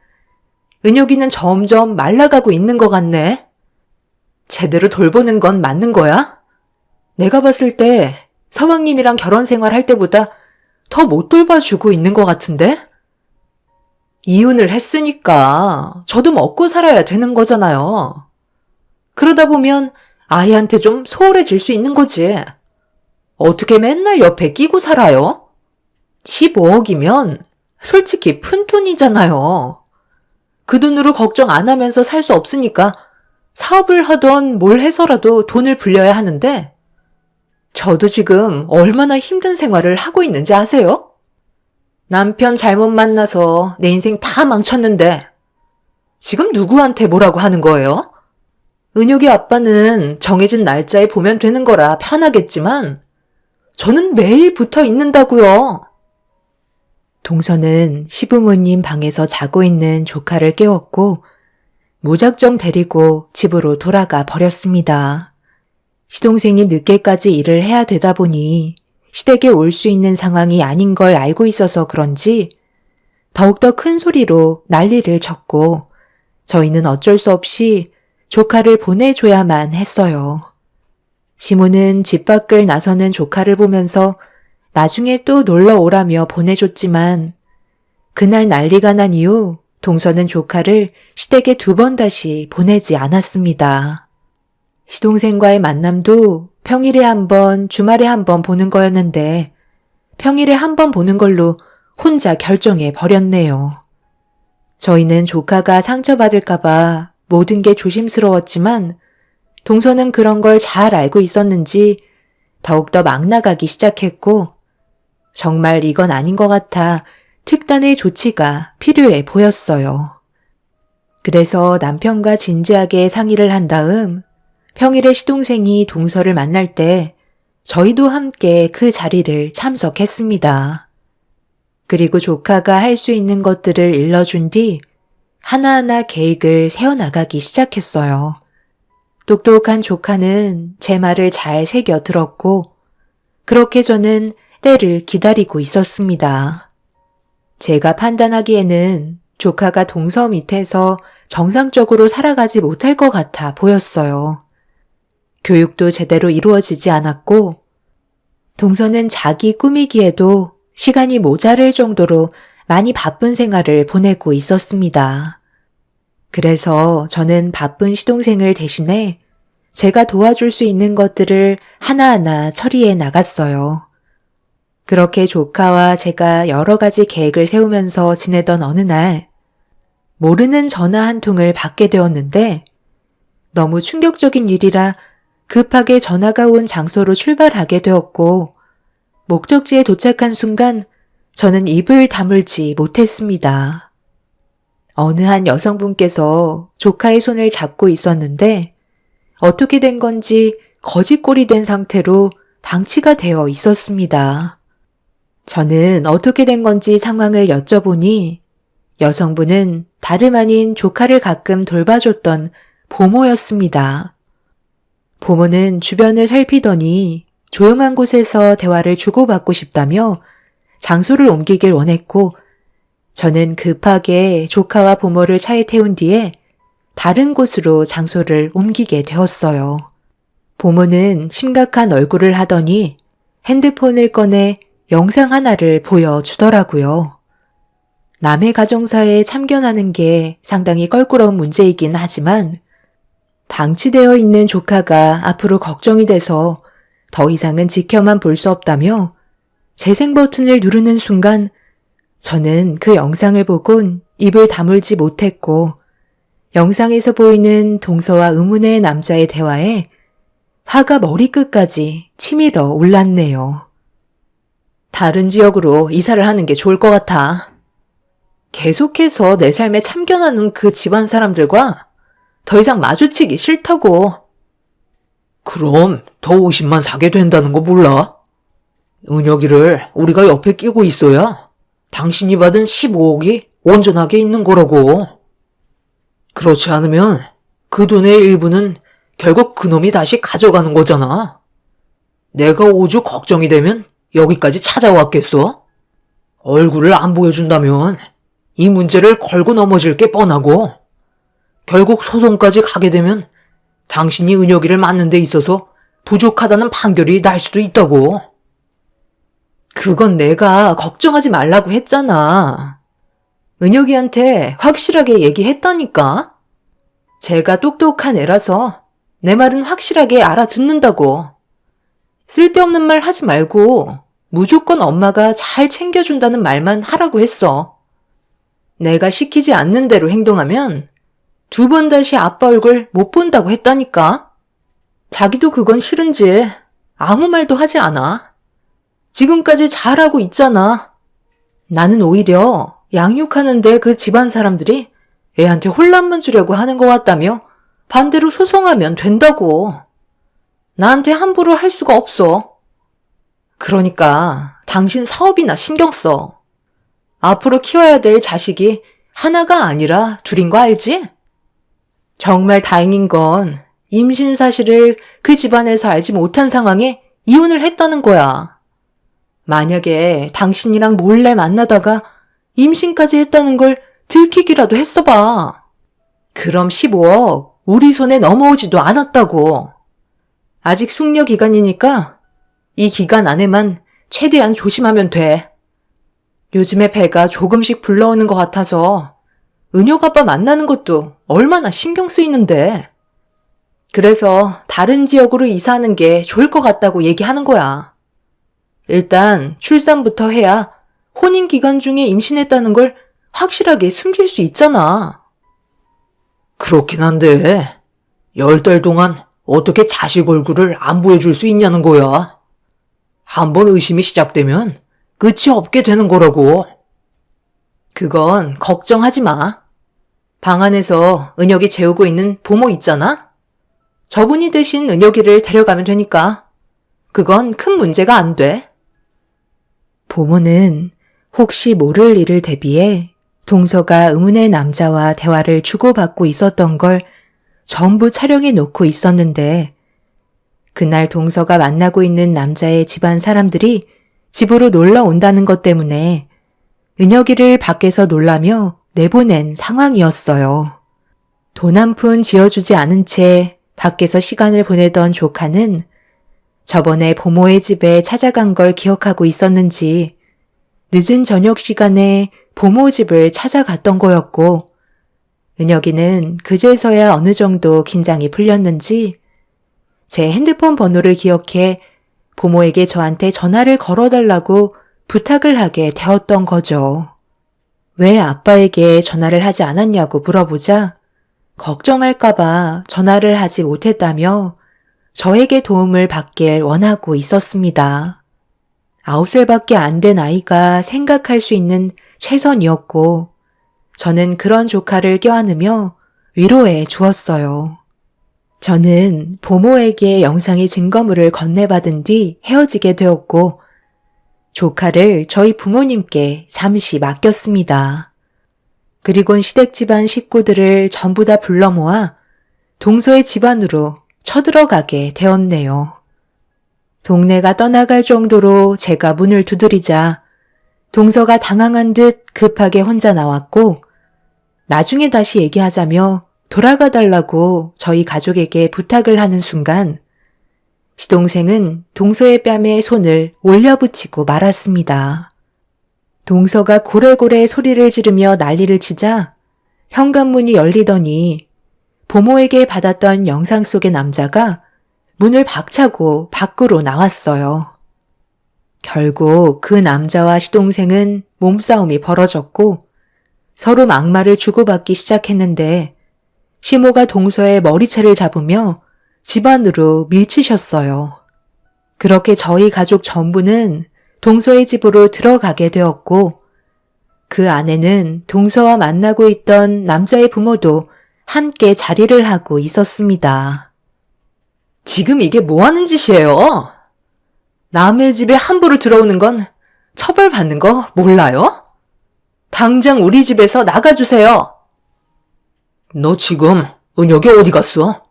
은혁이는 점점 말라가고 있는 것 같네. 제대로 돌보는 건 맞는 거야? 내가 봤을 때 서방님이랑 결혼 생활할 때보다 더 못 돌봐주고 있는 것 같은데? 이혼을 했으니까 저도 먹고 살아야 되는 거잖아요. 그러다 보면 아이한테 좀 소홀해질 수 있는 거지. 어떻게 맨날 옆에 끼고 살아요? 15억이면 솔직히 푼 돈이잖아요. 그 돈으로 걱정 안 하면서 살 수 없으니까 사업을 하던 뭘 해서라도 돈을 불려야 하는데 저도 지금 얼마나 힘든 생활을 하고 있는지 아세요? 남편 잘못 만나서 내 인생 다 망쳤는데 지금 누구한테 뭐라고 하는 거예요? 은혁이 아빠는 정해진 날짜에 보면 되는 거라 편하겠지만 저는 매일 붙어 있는다고요. 동서는 시부모님 방에서 자고 있는 조카를 깨웠고 무작정 데리고 집으로 돌아가 버렸습니다. 시동생이 늦게까지 일을 해야 되다 보니 시댁에 올 수 있는 상황이 아닌 걸 알고 있어서 그런지 더욱더 큰 소리로 난리를 쳤고 저희는 어쩔 수 없이 조카를 보내줘야만 했어요. 시모는 집 밖을 나서는 조카를 보면서 나중에 또 놀러 오라며 보내줬지만 그날 난리가 난 이후 동서는 조카를 시댁에 2번 다시 보내지 않았습니다. 시동생과의 만남도 평일에 1번, 주말에 1번 보는 거였는데 평일에 1번 보는 걸로 혼자 결정해 버렸네요. 저희는 조카가 상처받을까봐 모든 게 조심스러웠지만 동서는 그런 걸 잘 알고 있었는지 더욱더 막 나가기 시작했고 정말 이건 아닌 것 같아 특단의 조치가 필요해 보였어요. 그래서 남편과 진지하게 상의를 한 다음 평일에 시동생이 동서를 만날 때 저희도 함께 그 자리를 참석했습니다. 그리고 조카가 할 수 있는 것들을 일러준 뒤 하나하나 계획을 세워나가기 시작했어요. 똑똑한 조카는 제 말을 잘 새겨 들었고 그렇게 저는 때를 기다리고 있었습니다. 제가 판단하기에는 조카가 동서 밑에서 정상적으로 살아가지 못할 것 같아 보였어요. 교육도 제대로 이루어지지 않았고 동서는 자기 꾸미기에도 시간이 모자랄 정도로 많이 바쁜 생활을 보내고 있었습니다. 그래서 저는 바쁜 시동생을 대신해 제가 도와줄 수 있는 것들을 하나하나 처리해 나갔어요. 그렇게 조카와 제가 여러 가지 계획을 세우면서 지내던 어느 날, 모르는 전화 한 통을 받게 되었는데 너무 충격적인 일이라 급하게 전화가 온 장소로 출발하게 되었고, 목적지에 도착한 순간 저는 입을 다물지 못했습니다. 어느 한 여성분께서 조카의 손을 잡고 있었는데 어떻게 된 건지 거지꼴이 된 상태로 방치가 되어 있었습니다. 저는 어떻게 된 건지 상황을 여쭤보니 여성분은 다름 아닌 조카를 가끔 돌봐줬던 보모였습니다. 보모는 주변을 살피더니 조용한 곳에서 대화를 주고받고 싶다며 장소를 옮기길 원했고, 저는 급하게 조카와 보모를 차에 태운 뒤에 다른 곳으로 장소를 옮기게 되었어요. 보모는 심각한 얼굴을 하더니 핸드폰을 꺼내 영상 하나를 보여주더라고요. 남의 가정사에 참견하는 게 상당히 껄끄러운 문제이긴 하지만 방치되어 있는 조카가 앞으로 걱정이 돼서 더 이상은 지켜만 볼 수 없다며 재생 버튼을 누르는 순간 저는 그 영상을 보곤 입을 다물지 못했고, 영상에서 보이는 동서와 의문의 남자의 대화에 화가 머리끝까지 치밀어 올랐네요. 다른 지역으로 이사를 하는 게 좋을 것 같아. 계속해서 내 삶에 참견하는 그 집안 사람들과 더 이상 마주치기 싫다고. 그럼 더 50만 사게 된다는 거 몰라? 은혁이를 우리가 옆에 끼고 있어야 당신이 받은 15억이 온전하게 있는 거라고. 그렇지 않으면 그 돈의 일부는 결국 그놈이 다시 가져가는 거잖아. 내가 오죽 걱정이 되면 여기까지 찾아왔겠어? 얼굴을 안 보여준다면 이 문제를 걸고 넘어질 게 뻔하고, 결국 소송까지 가게 되면 당신이 은혁이를 맞는 데 있어서 부족하다는 판결이 날 수도 있다고. 그건 내가 걱정하지 말라고 했잖아. 은혁이한테 확실하게 얘기했다니까. 제가 똑똑한 애라서 내 말은 확실하게 알아듣는다고. 쓸데없는 말 하지 말고 무조건 엄마가 잘 챙겨준다는 말만 하라고 했어. 내가 시키지 않는 대로 행동하면 2번 다시 아빠 얼굴 못 본다고 했다니까. 자기도 그건 싫은지 아무 말도 하지 않아. 지금까지 잘하고 있잖아. 나는 오히려 양육하는데 그 집안 사람들이 애한테 혼란만 주려고 하는 것 같다며 반대로 소송하면 된다고. 나한테 함부로 할 수가 없어. 그러니까 당신 사업이나 신경 써. 앞으로 키워야 될 자식이 하나가 아니라 둘인 거 알지? 정말 다행인 건 임신 사실을 그 집안에서 알지 못한 상황에 이혼을 했다는 거야. 만약에 당신이랑 몰래 만나다가 임신까지 했다는 걸 들키기라도 했어봐. 그럼 15억 우리 손에 넘어오지도 않았다고. 아직 숙려 기간이니까 이 기간 안에만 최대한 조심하면 돼. 요즘에 배가 조금씩 불러오는 것 같아서 은혁 아빠 만나는 것도 얼마나 신경 쓰이는데. 그래서 다른 지역으로 이사하는 게 좋을 것 같다고 얘기하는 거야. 일단 출산부터 해야 혼인 기간 중에 임신했다는 걸 확실하게 숨길 수 있잖아. 그렇긴 한데 10달 동안 어떻게 자식 얼굴을 안 보여줄 수 있냐는 거야. 한번 의심이 시작되면 끝이 없게 되는 거라고. 그건 걱정하지 마. 방 안에서 은혁이 재우고 있는 보모 있잖아? 저분이 대신 은혁이를 데려가면 되니까 그건 큰 문제가 안 돼. 보모는 혹시 모를 일을 대비해 동서가 의문의 남자와 대화를 주고받고 있었던 걸 전부 촬영해 놓고 있었는데, 그날 동서가 만나고 있는 남자의 집안 사람들이 집으로 놀러 온다는 것 때문에 은혁이를 밖에서 놀라며 내보낸 상황이었어요. 돈 한 푼 쥐어주지 않은 채 밖에서 시간을 보내던 조카는 저번에 보모의 집에 찾아간 걸 기억하고 있었는지 늦은 저녁 시간에 보모 집을 찾아갔던 거였고, 은혁이는 그제서야 어느 정도 긴장이 풀렸는지 제 핸드폰 번호를 기억해 부모에게 저한테 전화를 걸어달라고 부탁을 하게 되었던 거죠. 왜 아빠에게 전화를 하지 않았냐고 물어보자 걱정할까봐 전화를 하지 못했다며 저에게 도움을 받길 원하고 있었습니다. 9살밖에 안 된 아이가 생각할 수 있는 최선이었고 저는 그런 조카를 껴안으며 위로해 주었어요. 저는 부모에게 영상의 증거물을 건네받은 뒤 헤어지게 되었고 조카를 저희 부모님께 잠시 맡겼습니다. 그리곤 시댁 집안 식구들을 전부 다 불러 모아 동서의 집안으로 쳐들어가게 되었네요. 동네가 떠나갈 정도로 제가 문을 두드리자 동서가 당황한 듯 급하게 혼자 나왔고 나중에 다시 얘기하자며 돌아가 달라고 저희 가족에게 부탁을 하는 순간 시동생은 동서의 뺨에 손을 올려붙이고 말았습니다. 동서가 고래고래 소리를 지르며 난리를 치자 현관문이 열리더니 부모에게 받았던 영상 속의 남자가 문을 박차고 밖으로 나왔어요. 결국 그 남자와 시동생은 몸싸움이 벌어졌고 서로 막말을 주고받기 시작했는데 시모가 동서의 머리채를 잡으며 집 안으로 밀치셨어요. 그렇게 저희 가족 전부는 동서의 집으로 들어가게 되었고 그 안에는 동서와 만나고 있던 남자의 부모도 함께 자리를 하고 있었습니다. 지금 이게 뭐 하는 짓이에요? 남의 집에 함부로 들어오는 건 처벌받는 거 몰라요? 당장 우리 집에서 나가주세요. 너 지금 은혁이 어디 갔어?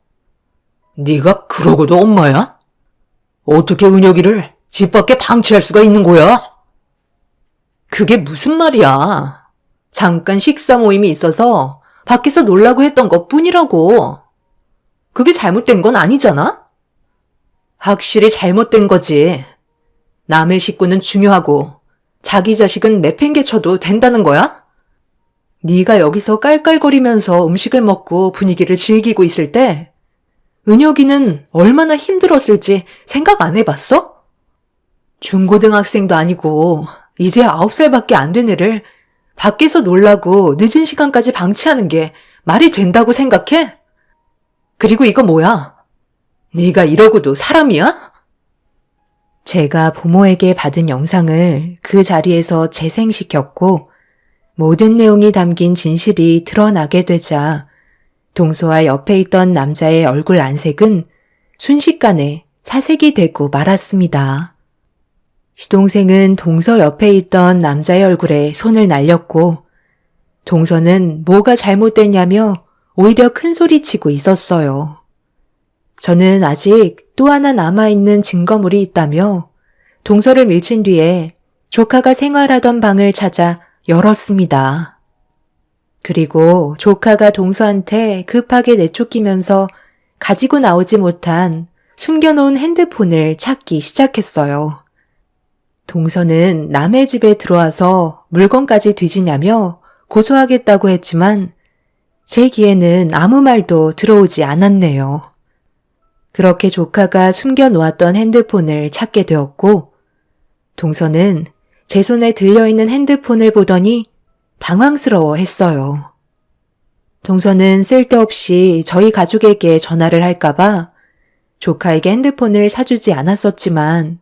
네가 그러고도 엄마야? 어떻게 은혁이를 집 밖에 방치할 수가 있는 거야? 그게 무슨 말이야? 잠깐 식사 모임이 있어서 밖에서 놀라고 했던 것 뿐이라고. 그게 잘못된 건 아니잖아? 확실히 잘못된 거지. 남의 식구는 중요하고 자기 자식은 내팽개쳐도 된다는 거야? 네가 여기서 깔깔거리면서 음식을 먹고 분위기를 즐기고 있을 때 은혁이는 얼마나 힘들었을지 생각 안 해봤어? 중고등학생도 아니고 이제 9살밖에 안 된 애를 밖에서 놀라고 늦은 시간까지 방치하는 게 말이 된다고 생각해? 그리고 이거 뭐야? 네가 이러고도 사람이야? 제가 부모에게 받은 영상을 그 자리에서 재생시켰고 모든 내용이 담긴 진실이 드러나게 되자 동서와 옆에 있던 남자의 얼굴 안색은 순식간에 사색이 되고 말았습니다. 시동생은 동서 옆에 있던 남자의 얼굴에 손을 날렸고 동서는 뭐가 잘못됐냐며 오히려 큰 소리치고 있었어요. 저는 아직 또 하나 남아있는 증거물이 있다며 동서를 밀친 뒤에 조카가 생활하던 방을 찾아 열었습니다. 그리고 조카가 동서한테 급하게 내쫓기면서 가지고 나오지 못한 숨겨놓은 핸드폰을 찾기 시작했어요. 동서는 남의 집에 들어와서 물건까지 뒤지냐며 고소하겠다고 했지만 제 귀에는 아무 말도 들어오지 않았네요. 그렇게 조카가 숨겨놓았던 핸드폰을 찾게 되었고 동서는 제 손에 들려있는 핸드폰을 보더니 당황스러워 했어요. 동서는 쓸데없이 저희 가족에게 전화를 할까봐 조카에게 핸드폰을 사주지 않았었지만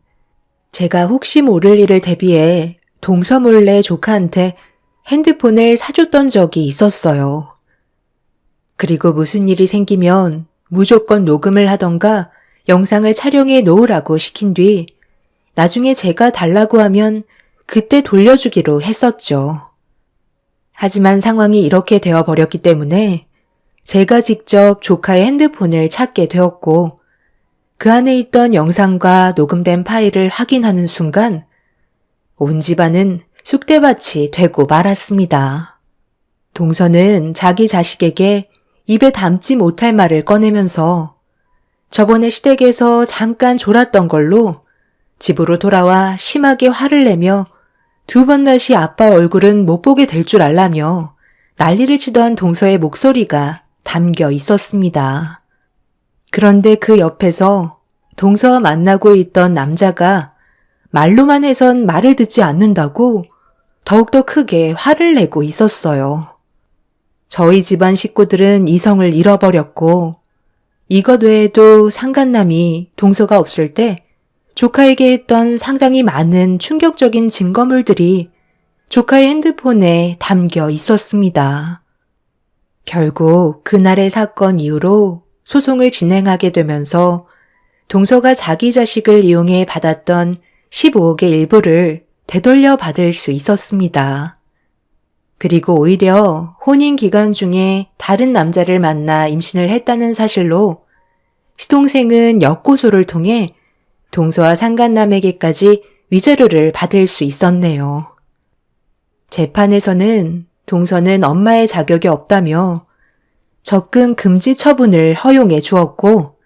제가 혹시 모를 일을 대비해 동서 몰래 조카한테 핸드폰을 사줬던 적이 있었어요. 그리고 무슨 일이 생기면 무조건 녹음을 하던가 영상을 촬영해 놓으라고 시킨 뒤 나중에 제가 달라고 하면 그때 돌려주기로 했었죠. 하지만 상황이 이렇게 되어버렸기 때문에 제가 직접 조카의 핸드폰을 찾게 되었고 그 안에 있던 영상과 녹음된 파일을 확인하는 순간 온 집안은 쑥대밭이 되고 말았습니다. 동서는 자기 자식에게 입에 담지 못할 말을 꺼내면서 저번에 시댁에서 잠깐 졸았던 걸로 집으로 돌아와 심하게 화를 내며 2번 다시 아빠 얼굴은 못 보게 될 줄 알라며 난리를 치던 동서의 목소리가 담겨 있었습니다. 그런데 그 옆에서 동서와 만나고 있던 남자가 말로만 해선 말을 듣지 않는다고 더욱더 크게 화를 내고 있었어요. 저희 집안 식구들은 이성을 잃어버렸고 이것 외에도 상간남이 동서가 없을 때 조카에게 했던 상당히 많은 충격적인 증거물들이 조카의 핸드폰에 담겨 있었습니다. 결국 그날의 사건 이후로 소송을 진행하게 되면서 동서가 자기 자식을 이용해 받았던 15억의 일부를 되돌려 받을 수 있었습니다. 그리고 오히려 혼인 기간 중에 다른 남자를 만나 임신을 했다는 사실로 시동생은 역고소를 통해 동서와 상간남에게까지 위자료를 받을 수 있었네요. 재판에서는 동서는 엄마의 자격이 없다며 접근 금지 처분을 허용해 주었고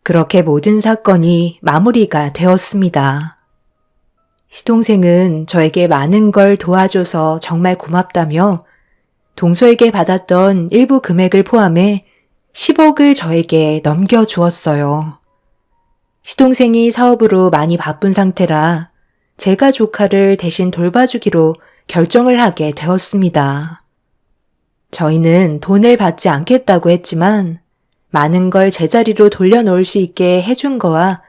그렇게 모든 사건이 마무리가 되었습니다. 시동생은 저에게 많은 걸 도와줘서 정말 고맙다며 동서에게 받았던 일부 금액을 포함해 10억을 저에게 넘겨주었어요. 시동생이 사업으로 많이 바쁜 상태라 제가 조카를 대신 돌봐주기로 결정을 하게 되었습니다. 저희는 돈을 받지 않겠다고 했지만 많은 걸 제자리로 돌려놓을 수 있게 해준 거와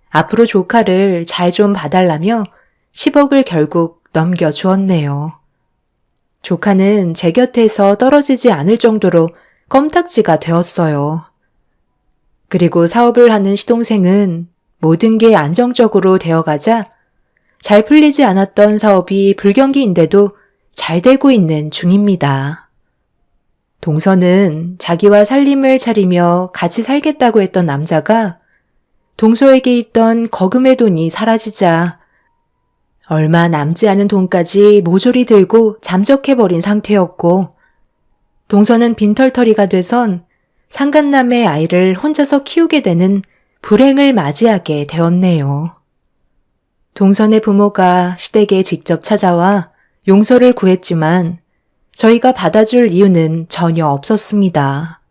앞으로 조카를 잘 좀 봐달라며 10억을 결국 넘겨주었네요. 조카는 제 곁에서 떨어지지 않을 정도로 껌딱지가 되었어요. 그리고 사업을 하는 시동생은 모든 게 안정적으로 되어가자 잘 풀리지 않았던 사업이 불경기인데도 잘 되고 있는 중입니다. 동서는 자기와 살림을 차리며 같이 살겠다고 했던 남자가 동서에게 있던 거금의 돈이 사라지자 얼마 남지 않은 돈까지 모조리 들고 잠적해버린 상태였고 동서는 빈털터리가 돼선 상간남의 아이를 혼자서 키우게 되는 불행을 맞이하게 되었네요. 동선의 부모가 시댁에 직접 찾아와 용서를 구했지만 저희가 받아줄 이유는 전혀 없었습니다.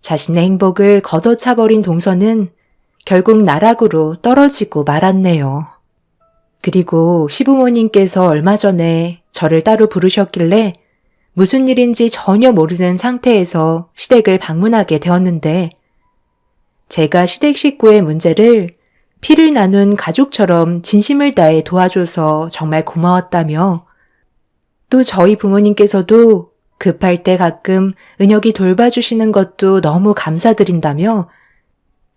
자신의 행복을 걷어차버린 동선은 결국 나락으로 떨어지고 말았네요. 그리고 시부모님께서 얼마 전에 저를 따로 부르셨길래 무슨 일인지 전혀 모르는 상태에서 시댁을 방문하게 되었는데 제가 시댁 식구의 문제를 피를 나눈 가족처럼 진심을 다해 도와줘서 정말 고마웠다며 또 저희 부모님께서도 급할 때 가끔 은혁이 돌봐주시는 것도 너무 감사드린다며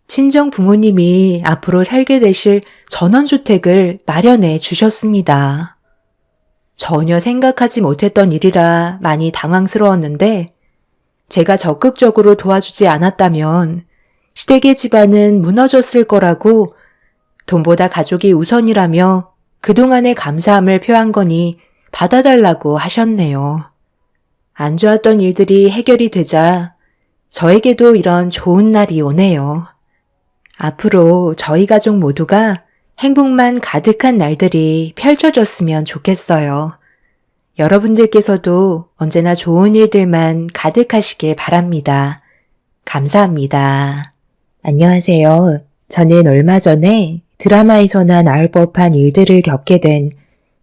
친정 부모님이 앞으로 살게 되실 전원주택을 마련해 주셨습니다. 전혀 생각하지 못했던 일이라 많이 당황스러웠는데 제가 적극적으로 도와주지 않았다면 시댁의 집안은 무너졌을 거라고 돈보다 가족이 우선이라며 그동안의 감사함을 표한 거니 받아달라고 하셨네요. 안 좋았던 일들이 해결이 되자 저에게도 이런 좋은 날이 오네요. 앞으로 저희 가족 모두가 행복만 가득한 날들이 펼쳐졌으면 좋겠어요. 여러분들께서도 언제나 좋은 일들만 가득하시길 바랍니다. 감사합니다. 안녕하세요. 저는 얼마 전에 드라마에서나 나올 법한 일들을 겪게 된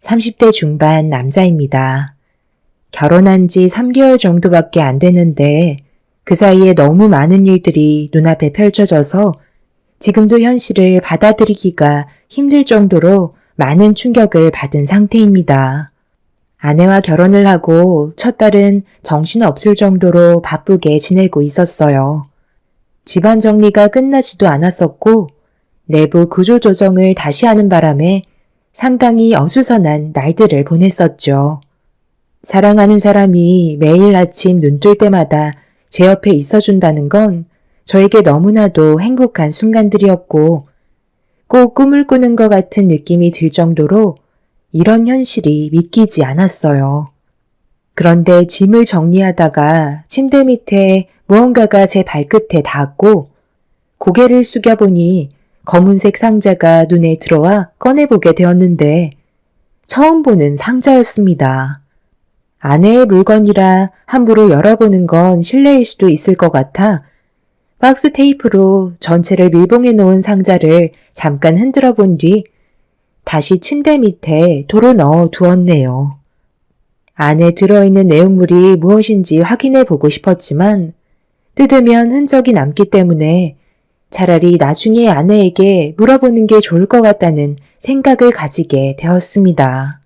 30대 중반 남자입니다. 결혼한 지 3개월 정도밖에 안 되는데 그 사이에 너무 많은 일들이 눈앞에 펼쳐져서 지금도 현실을 받아들이기가 힘들 정도로 많은 충격을 받은 상태입니다. 아내와 결혼을 하고 첫 달은 정신없을 정도로 바쁘게 지내고 있었어요. 집안 정리가 끝나지도 않았었고 내부 구조조정을 다시 하는 바람에 상당히 어수선한 날들을 보냈었죠. 사랑하는 사람이 매일 아침 눈 뜰 때마다 제 옆에 있어준다는 건 저에게 너무나도 행복한 순간들이었고 꼭 꿈을 꾸는 것 같은 느낌이 들 정도로 이런 현실이 믿기지 않았어요. 그런데 짐을 정리하다가 침대 밑에 무언가가 제 발끝에 닿았고 고개를 숙여보니 검은색 상자가 눈에 들어와 꺼내보게 되었는데 처음 보는 상자였습니다. 아내의 물건이라 함부로 열어보는 건 실례일 수도 있을 것 같아 박스 테이프로 전체를 밀봉해 놓은 상자를 잠깐 흔들어 본 뒤 다시 침대 밑에 도로 넣어 두었네요. 안에 들어있는 내용물이 무엇인지 확인해 보고 싶었지만 뜯으면 흔적이 남기 때문에 차라리 나중에 아내에게 물어보는 게 좋을 것 같다는 생각을 가지게 되었습니다.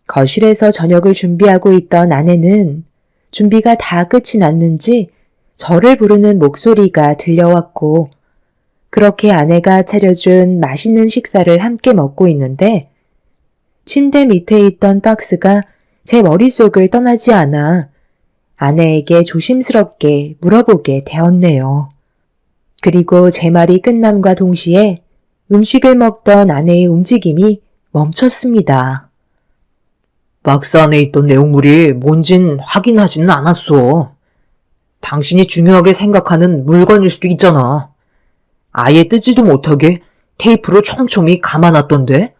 거실에서 저녁을 준비하고 있던 아내는 준비가 다 끝이 났는지 저를 부르는 목소리가 들려왔고 그렇게 아내가 차려준 맛있는 식사를 함께 먹고 있는데 침대 밑에 있던 박스가 제 머릿속을 떠나지 않아 아내에게 조심스럽게 물어보게 되었네요. 그리고 제 말이 끝남과 동시에 음식을 먹던 아내의 움직임이 멈췄습니다. 박스 안에 있던 내용물이 뭔진 확인하지는 않았어. 당신이 중요하게 생각하는 물건일 수도 있잖아. 아예 뜯지도 못하게 테이프로 촘촘히 감아놨던데?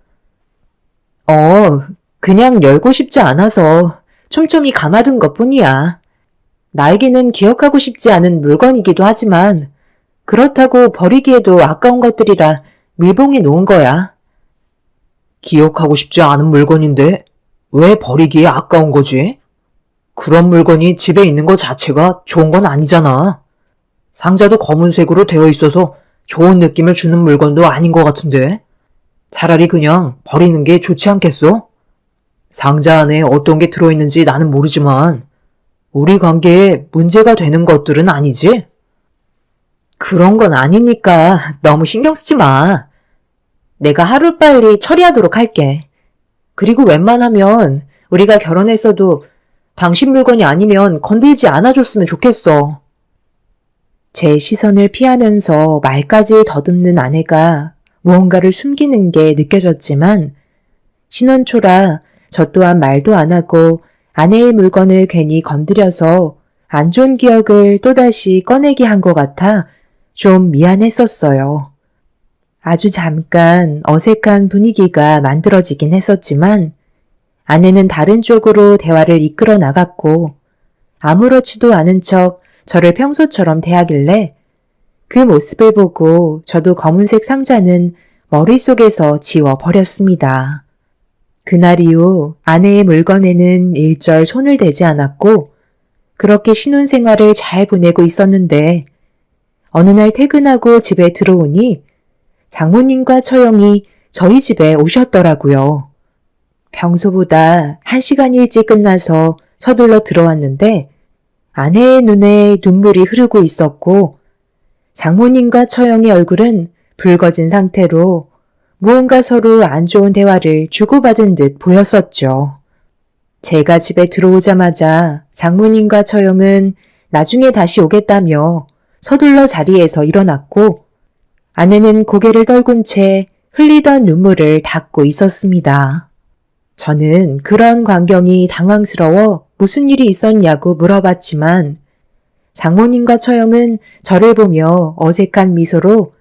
그냥 열고 싶지 않아서 촘촘히 감아둔 것뿐이야. 나에게는 기억하고 싶지 않은 물건이기도 하지만 그렇다고 버리기에도 아까운 것들이라 밀봉해 놓은 거야. 기억하고 싶지 않은 물건인데 왜 버리기에 아까운 거지? 그런 물건이 집에 있는 것 자체가 좋은 건 아니잖아. 상자도 검은색으로 되어 있어서 좋은 느낌을 주는 물건도 아닌 것 같은데. 차라리 그냥 버리는 게 좋지 않겠어? 상자 안에 어떤 게 들어있는지 나는 모르지만 우리 관계에 문제가 되는 것들은 아니지? 그런 건 아니니까 너무 신경 쓰지 마. 내가 하루빨리 처리하도록 할게. 그리고 웬만하면 우리가 결혼했어도 당신 물건이 아니면 건들지 않아줬으면 좋겠어. 제 시선을 피하면서 말까지 더듬는 아내가 무언가를 숨기는 게 느껴졌지만 신혼 초라 저 또한 말도 안 하고 아내의 물건을 괜히 건드려서 안 좋은 기억을 또다시 꺼내게 한 것 같아 좀 미안했었어요. 아주 잠깐 어색한 분위기가 만들어지긴 했었지만 아내는 다른 쪽으로 대화를 이끌어 나갔고 아무렇지도 않은 척 저를 평소처럼 대하길래 그 모습을 보고 저도 검은색 상자는 머릿속에서 지워버렸습니다. 그날 이후 아내의 물건에는 일절 손을 대지 않았고 그렇게 신혼생활을 잘 보내고 있었는데 어느 날 퇴근하고 집에 들어오니 장모님과 처형이 저희 집에 오셨더라고요. 평소보다 1시간 일찍 끝나서 서둘러 들어왔는데 아내의 눈에 눈물이 흐르고 있었고 장모님과 처형의 얼굴은 붉어진 상태로 무언가 서로 안 좋은 대화를 주고받은 듯 보였었죠. 제가 집에 들어오자마자 장모님과 처형은 나중에 다시 오겠다며 서둘러 자리에서 일어났고 아내는 고개를 떨군 채 흘리던 눈물을 닦고 있었습니다. 저는 그런 광경이 당황스러워 무슨 일이 있었냐고 물어봤지만 장모님과 처형은 저를 보며 어색한 미소로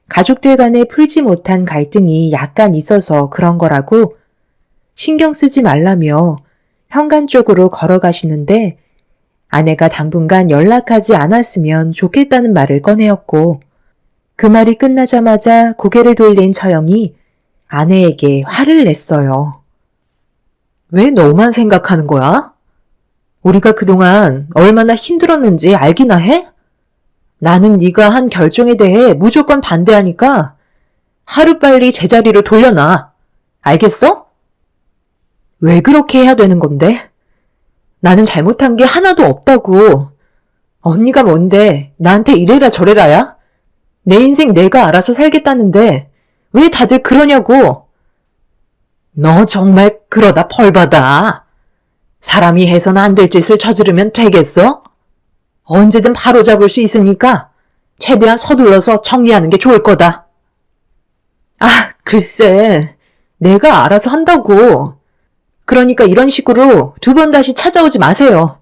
가족들 간에 풀지 못한 갈등이 약간 있어서 그런 거라고 신경 쓰지 말라며 현관 쪽으로 걸어가시는데 아내가 당분간 연락하지 않았으면 좋겠다는 말을 꺼내었고 그 말이 끝나자마자 고개를 돌린 처형이 아내에게 화를 냈어요. 왜 너만 생각하는 거야? 우리가 그동안 얼마나 힘들었는지 알기나 해? 나는 네가 한 결정에 대해 무조건 반대하니까 하루빨리 제자리로 돌려놔. 알겠어? 왜 그렇게 해야 되는 건데? 나는 잘못한 게 하나도 없다고. 언니가 뭔데 나한테 이래라 저래라야? 내 인생 내가 알아서 살겠다는데 왜 다들 그러냐고. 너 정말 그러다 벌받아. 사람이 해서는 안 될 짓을 저지르면 되겠어? 언제든 바로잡을 수 있으니까 최대한 서둘러서 정리하는 게 좋을 거다. 글쎄, 내가 알아서 한다고. 그러니까 이런 식으로 2번 다시 찾아오지 마세요.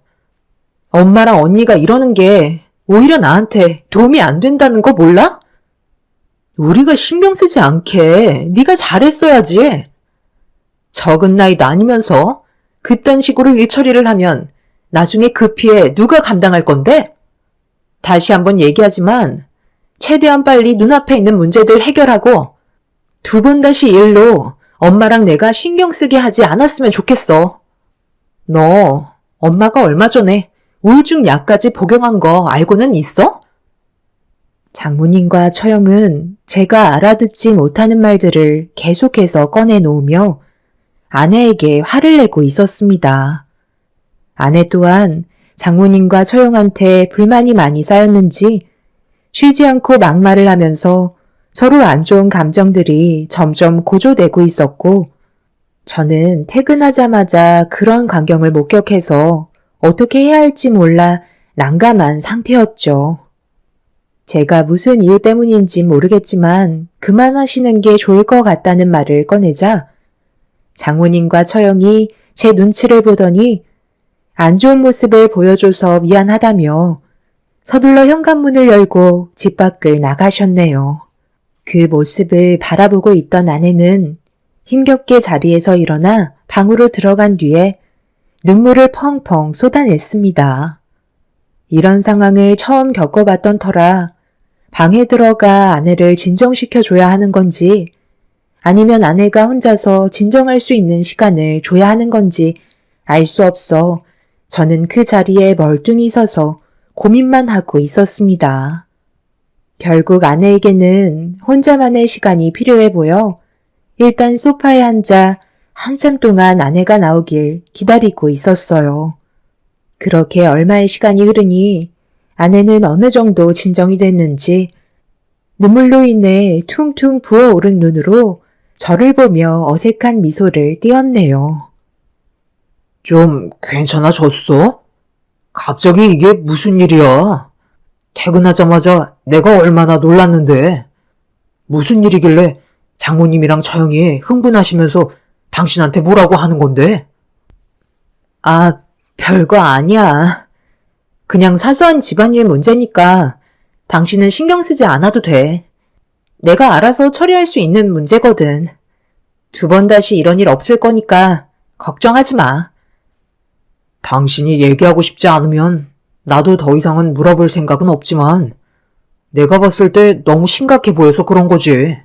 엄마랑 언니가 이러는 게 오히려 나한테 도움이 안 된다는 거 몰라? 우리가 신경 쓰지 않게 네가 잘했어야지. 적은 나이도 아니면서 그딴 식으로 일 처리를 하면 나중에 그 피해 누가 감당할 건데? 다시 한번 얘기하지만 최대한 빨리 눈앞에 있는 문제들 해결하고 두 번 다시 일로 엄마랑 내가 신경 쓰게 하지 않았으면 좋겠어. 너 엄마가 얼마 전에 우울증 약까지 복용한 거 알고는 있어? 장모님과 처형은 제가 알아듣지 못하는 말들을 계속해서 꺼내놓으며 아내에게 화를 내고 있었습니다. 아내 또한 장모님과 처형한테 불만이 많이 쌓였는지 쉬지 않고 막말을 하면서 서로 안 좋은 감정들이 점점 고조되고 있었고 저는 퇴근하자마자 그런 광경을 목격해서 어떻게 해야 할지 몰라 난감한 상태였죠. 제가 무슨 이유 때문인지 모르겠지만 그만하시는 게 좋을 것 같다는 말을 꺼내자 장모님과 처형이 제 눈치를 보더니 안 좋은 모습을 보여줘서 미안하다며 서둘러 현관문을 열고 집 밖을 나가셨네요. 그 모습을 바라보고 있던 아내는 힘겹게 자리에서 일어나 방으로 들어간 뒤에 눈물을 펑펑 쏟아냈습니다. 이런 상황을 처음 겪어봤던 터라 방에 들어가 아내를 진정시켜줘야 하는 건지 아니면 아내가 혼자서 진정할 수 있는 시간을 줘야 하는 건지 알 수 없어 저는 그 자리에 멀뚱히 서서 고민만 하고 있었습니다. 결국 아내에게는 혼자만의 시간이 필요해 보여 일단 소파에 앉아 한참 동안 아내가 나오길 기다리고 있었어요. 그렇게 얼마의 시간이 흐르니 아내는 어느 정도 진정이 됐는지 눈물로 인해 퉁퉁 부어오른 눈으로 저를 보며 어색한 미소를 띄었네요. 좀 괜찮아졌어? 갑자기 이게 무슨 일이야? 퇴근하자마자 내가 얼마나 놀랐는데. 무슨 일이길래 장모님이랑 처형이 흥분하시면서 당신한테 뭐라고 하는 건데? 아, 별거 아니야. 그냥 사소한 집안일 문제니까 당신은 신경 쓰지 않아도 돼. 내가 알아서 처리할 수 있는 문제거든. 두 번 다시 이런 일 없을 거니까 걱정하지 마. 당신이 얘기하고 싶지 않으면 나도 더 이상은 물어볼 생각은 없지만 내가 봤을 때 너무 심각해 보여서 그런 거지.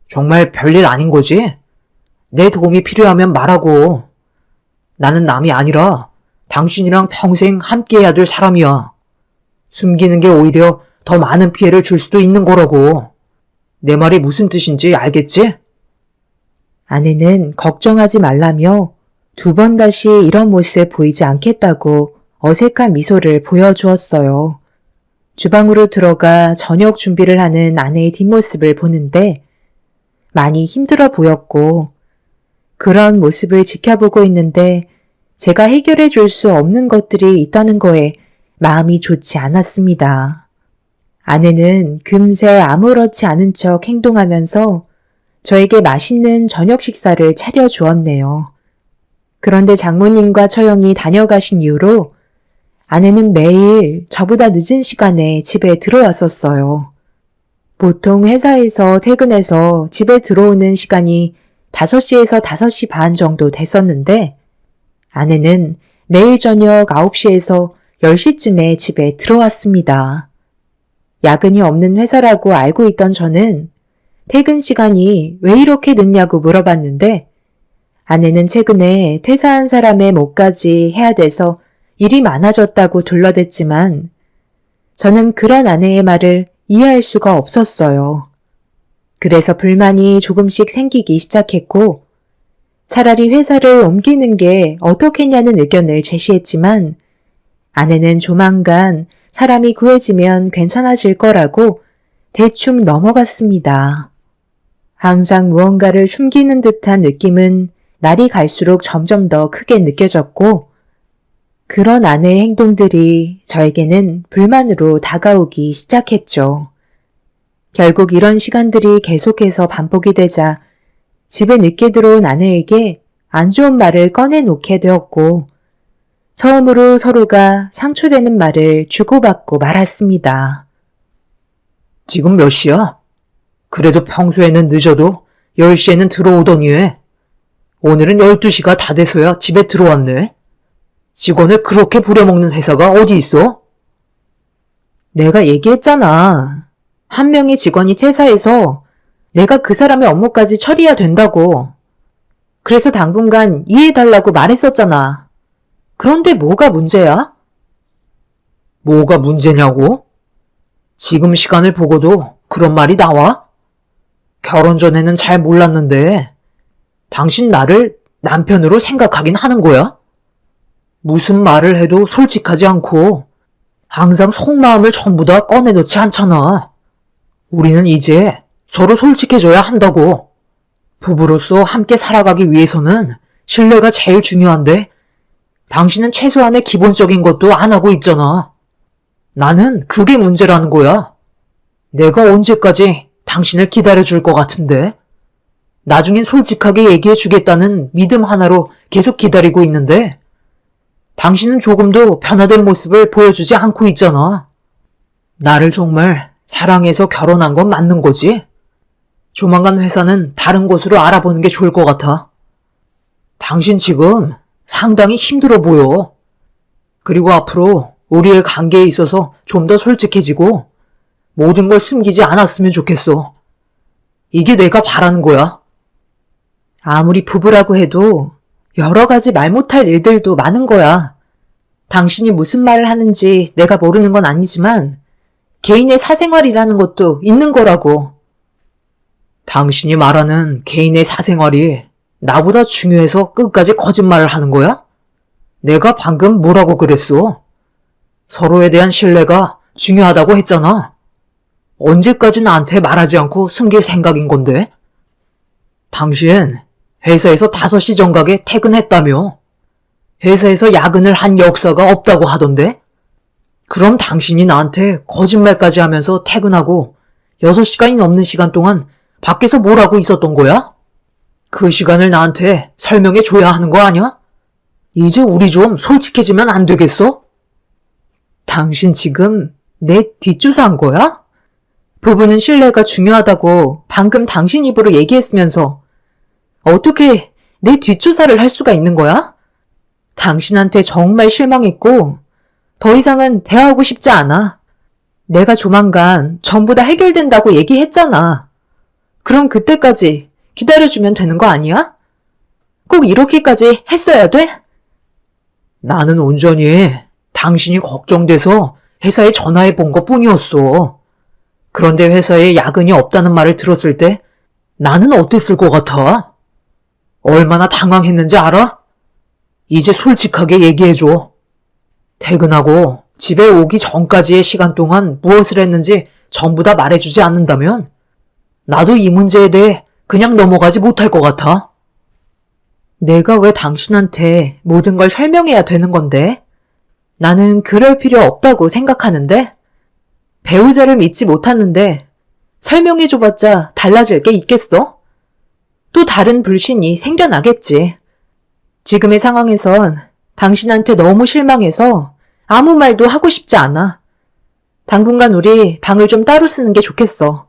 정말 별일 아닌 거지? 내 도움이 필요하면 말하고. 나는 남이 아니라 당신이랑 평생 함께 해야 될 사람이야. 숨기는 게 오히려 더 많은 피해를 줄 수도 있는 거라고. 내 말이 무슨 뜻인지 알겠지? 아내는 걱정하지 말라며 두 번 다시 이런 모습 보이지 않겠다고 어색한 미소를 보여주었어요. 주방으로 들어가 저녁 준비를 하는 아내의 뒷모습을 보는데 많이 힘들어 보였고 그런 모습을 지켜보고 있는데 제가 해결해 줄 수 없는 것들이 있다는 거에 마음이 좋지 않았습니다. 아내는 금세 아무렇지 않은 척 행동하면서 저에게 맛있는 저녁 식사를 차려주었네요. 그런데 장모님과 처형이 다녀가신 이후로 아내는 매일 저보다 늦은 시간에 집에 들어왔었어요. 보통 회사에서 퇴근해서 집에 들어오는 시간이 5시에서 5시 반 정도 됐었는데 아내는 매일 저녁 9시에서 10시쯤에 집에 들어왔습니다. 야근이 없는 회사라고 알고 있던 저는 퇴근 시간이 왜 이렇게 늦냐고 물어봤는데 아내는 최근에 퇴사한 사람의 몫까지 해야 돼서 일이 많아졌다고 둘러댔지만 저는 그런 아내의 말을 이해할 수가 없었어요. 그래서 불만이 조금씩 생기기 시작했고 차라리 회사를 옮기는 게 어떻겠냐는 의견을 제시했지만 아내는 조만간 사람이 구해지면 괜찮아질 거라고 대충 넘어갔습니다. 항상 무언가를 숨기는 듯한 느낌은 날이 갈수록 점점 더 크게 느껴졌고 그런 아내의 행동들이 저에게는 불만으로 다가오기 시작했죠. 결국 이런 시간들이 계속해서 반복이 되자 집에 늦게 들어온 아내에게 안 좋은 말을 꺼내놓게 되었고 처음으로 서로가 상처되는 말을 주고받고 말았습니다. 지금 몇 시야? 그래도 평소에는 늦어도 10시에는 들어오더니 왜? 오늘은 12시가 다 돼서야 집에 들어왔네. 직원을 그렇게 부려먹는 회사가 어디 있어? 내가 얘기했잖아. 한 명의 직원이 퇴사해서 내가 그 사람의 업무까지 처리해야 된다고. 그래서 당분간 이해해달라고 말했었잖아. 그런데 뭐가 문제야? 뭐가 문제냐고? 지금 시간을 보고도 그런 말이 나와? 결혼 전에는 잘 몰랐는데 당신 나를 남편으로 생각하긴 하는 거야? 무슨 말을 해도 솔직하지 않고 항상 속마음을 전부 다 꺼내놓지 않잖아. 우리는 이제 서로 솔직해져야 한다고. 부부로서 함께 살아가기 위해서는 신뢰가 제일 중요한데 당신은 최소한의 기본적인 것도 안 하고 있잖아. 나는 그게 문제라는 거야. 내가 언제까지 당신을 기다려줄 것 같은데? 나중엔 솔직하게 얘기해주겠다는 믿음 하나로 계속 기다리고 있는데 당신은 조금도 변화된 모습을 보여주지 않고 있잖아. 나를 정말 사랑해서 결혼한 건 맞는 거지? 조만간 회사는 다른 곳으로 알아보는 게 좋을 것 같아. 당신 지금 상당히 힘들어 보여. 그리고 앞으로 우리의 관계에 있어서 좀 더 솔직해지고 모든 걸 숨기지 않았으면 좋겠어. 이게 내가 바라는 거야. 아무리 부부라고 해도 여러 가지 말 못할 일들도 많은 거야. 당신이 무슨 말을 하는지 내가 모르는 건 아니지만 개인의 사생활이라는 것도 있는 거라고. 당신이 말하는 개인의 사생활이 나보다 중요해서 끝까지 거짓말을 하는 거야? 내가 방금 뭐라고 그랬어? 서로에 대한 신뢰가 중요하다고 했잖아. 언제까지 나한테 말하지 않고 숨길 생각인 건데? 당신 회사에서 5시 정각에 퇴근했다며? 회사에서 야근을 한 역사가 없다고 하던데? 그럼 당신이 나한테 거짓말까지 하면서 퇴근하고 6시간이 넘는 시간 동안 밖에서 뭘 하고 있었던 거야? 그 시간을 나한테 설명해 줘야 하는 거 아니야? 이제 우리 좀 솔직해지면 안 되겠어? 당신 지금 내 뒷조사한 거야? 부부는 신뢰가 중요하다고 방금 당신 입으로 얘기했으면서 어떻게 내 뒷조사를 할 수가 있는 거야? 당신한테 정말 실망했고 더 이상은 대화하고 싶지 않아. 내가 조만간 전부 다 해결된다고 얘기했잖아. 그럼 그때까지 기다려주면 되는 거 아니야? 꼭 이렇게까지 했어야 돼? 나는 온전히 당신이 걱정돼서 회사에 전화해 본 것 뿐이었어. 그런데 회사에 야근이 없다는 말을 들었을 때 나는 어땠을 것 같아? 얼마나 당황했는지 알아? 이제 솔직하게 얘기해줘. 퇴근하고 집에 오기 전까지의 시간 동안 무엇을 했는지 전부 다 말해주지 않는다면 나도 이 문제에 대해 그냥 넘어가지 못할 것 같아. 내가 왜 당신한테 모든 걸 설명해야 되는 건데? 나는 그럴 필요 없다고 생각하는데? 배우자를 믿지 못하는데 설명해줘봤자 달라질 게 있겠어? 또 다른 불신이 생겨나겠지. 지금의 상황에선 당신한테 너무 실망해서 아무 말도 하고 싶지 않아. 당분간 우리 방을 좀 따로 쓰는 게 좋겠어.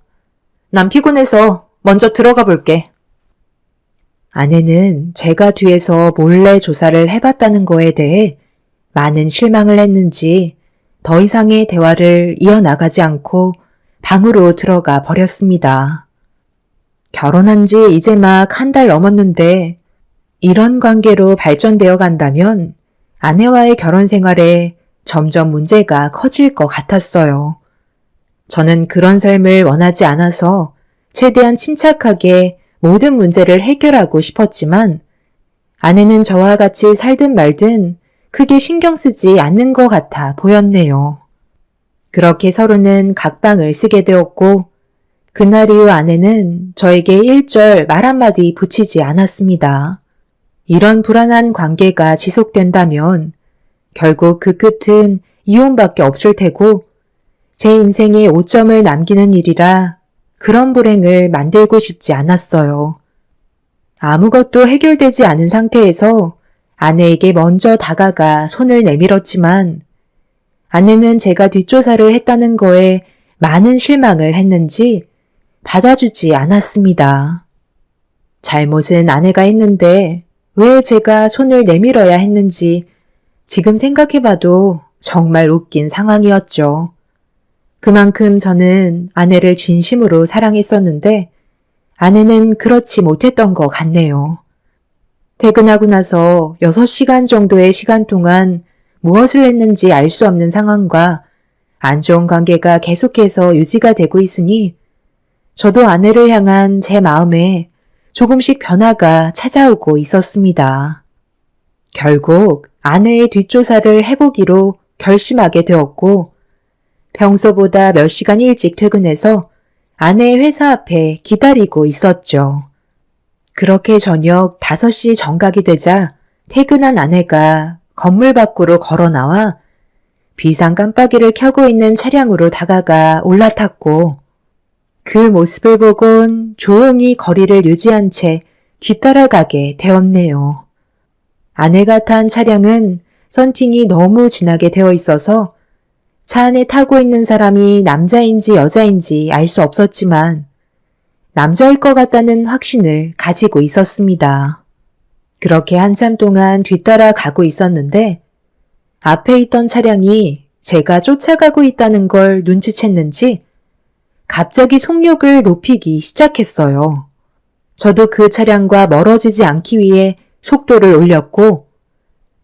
난 피곤해서 먼저 들어가 볼게. 아내는 제가 뒤에서 몰래 조사를 해봤다는 거에 대해 많은 실망을 했는지 더 이상의 대화를 이어나가지 않고 방으로 들어가 버렸습니다. 결혼한 지 이제 막 1달 넘었는데 이런 관계로 발전되어 간다면 아내와의 결혼 생활에 점점 문제가 커질 것 같았어요. 저는 그런 삶을 원하지 않아서 최대한 침착하게 모든 문제를 해결하고 싶었지만 아내는 저와 같이 살든 말든 크게 신경 쓰지 않는 것 같아 보였네요. 그렇게 서로는 각방을 쓰게 되었고 그날 이후 아내는 저에게 일절 말 한마디 붙이지 않았습니다. 이런 불안한 관계가 지속된다면 결국 그 끝은 이혼밖에 없을 테고 제 인생에 오점을 남기는 일이라 그런 불행을 만들고 싶지 않았어요. 아무것도 해결되지 않은 상태에서 아내에게 먼저 다가가 손을 내밀었지만 아내는 제가 뒷조사를 했다는 거에 많은 실망을 했는지 받아주지 않았습니다. 잘못은 아내가 했는데 왜 제가 손을 내밀어야 했는지 지금 생각해봐도 정말 웃긴 상황이었죠. 그만큼 저는 아내를 진심으로 사랑했었는데 아내는 그렇지 못했던 것 같네요. 퇴근하고 나서 6시간 정도의 시간 동안 무엇을 했는지 알 수 없는 상황과 안 좋은 관계가 계속해서 유지가 되고 있으니 저도 아내를 향한 제 마음에 조금씩 변화가 찾아오고 있었습니다. 결국 아내의 뒷조사를 해보기로 결심하게 되었고 평소보다 몇 시간 일찍 퇴근해서 아내의 회사 앞에 기다리고 있었죠. 그렇게 저녁 5시 정각이 되자 퇴근한 아내가 건물 밖으로 걸어 나와 비상 깜빡이를 켜고 있는 차량으로 다가가 올라탔고 그 모습을 보곤 조용히 거리를 유지한 채 뒤따라가게 되었네요. 아내가 탄 차량은 썬팅이 너무 진하게 되어 있어서 차 안에 타고 있는 사람이 남자인지 여자인지 알 수 없었지만 남자일 것 같다는 확신을 가지고 있었습니다. 그렇게 한참 동안 뒤따라 가고 있었는데 앞에 있던 차량이 제가 쫓아가고 있다는 걸 눈치챘는지 갑자기 속력을 높이기 시작했어요. 저도 그 차량과 멀어지지 않기 위해 속도를 올렸고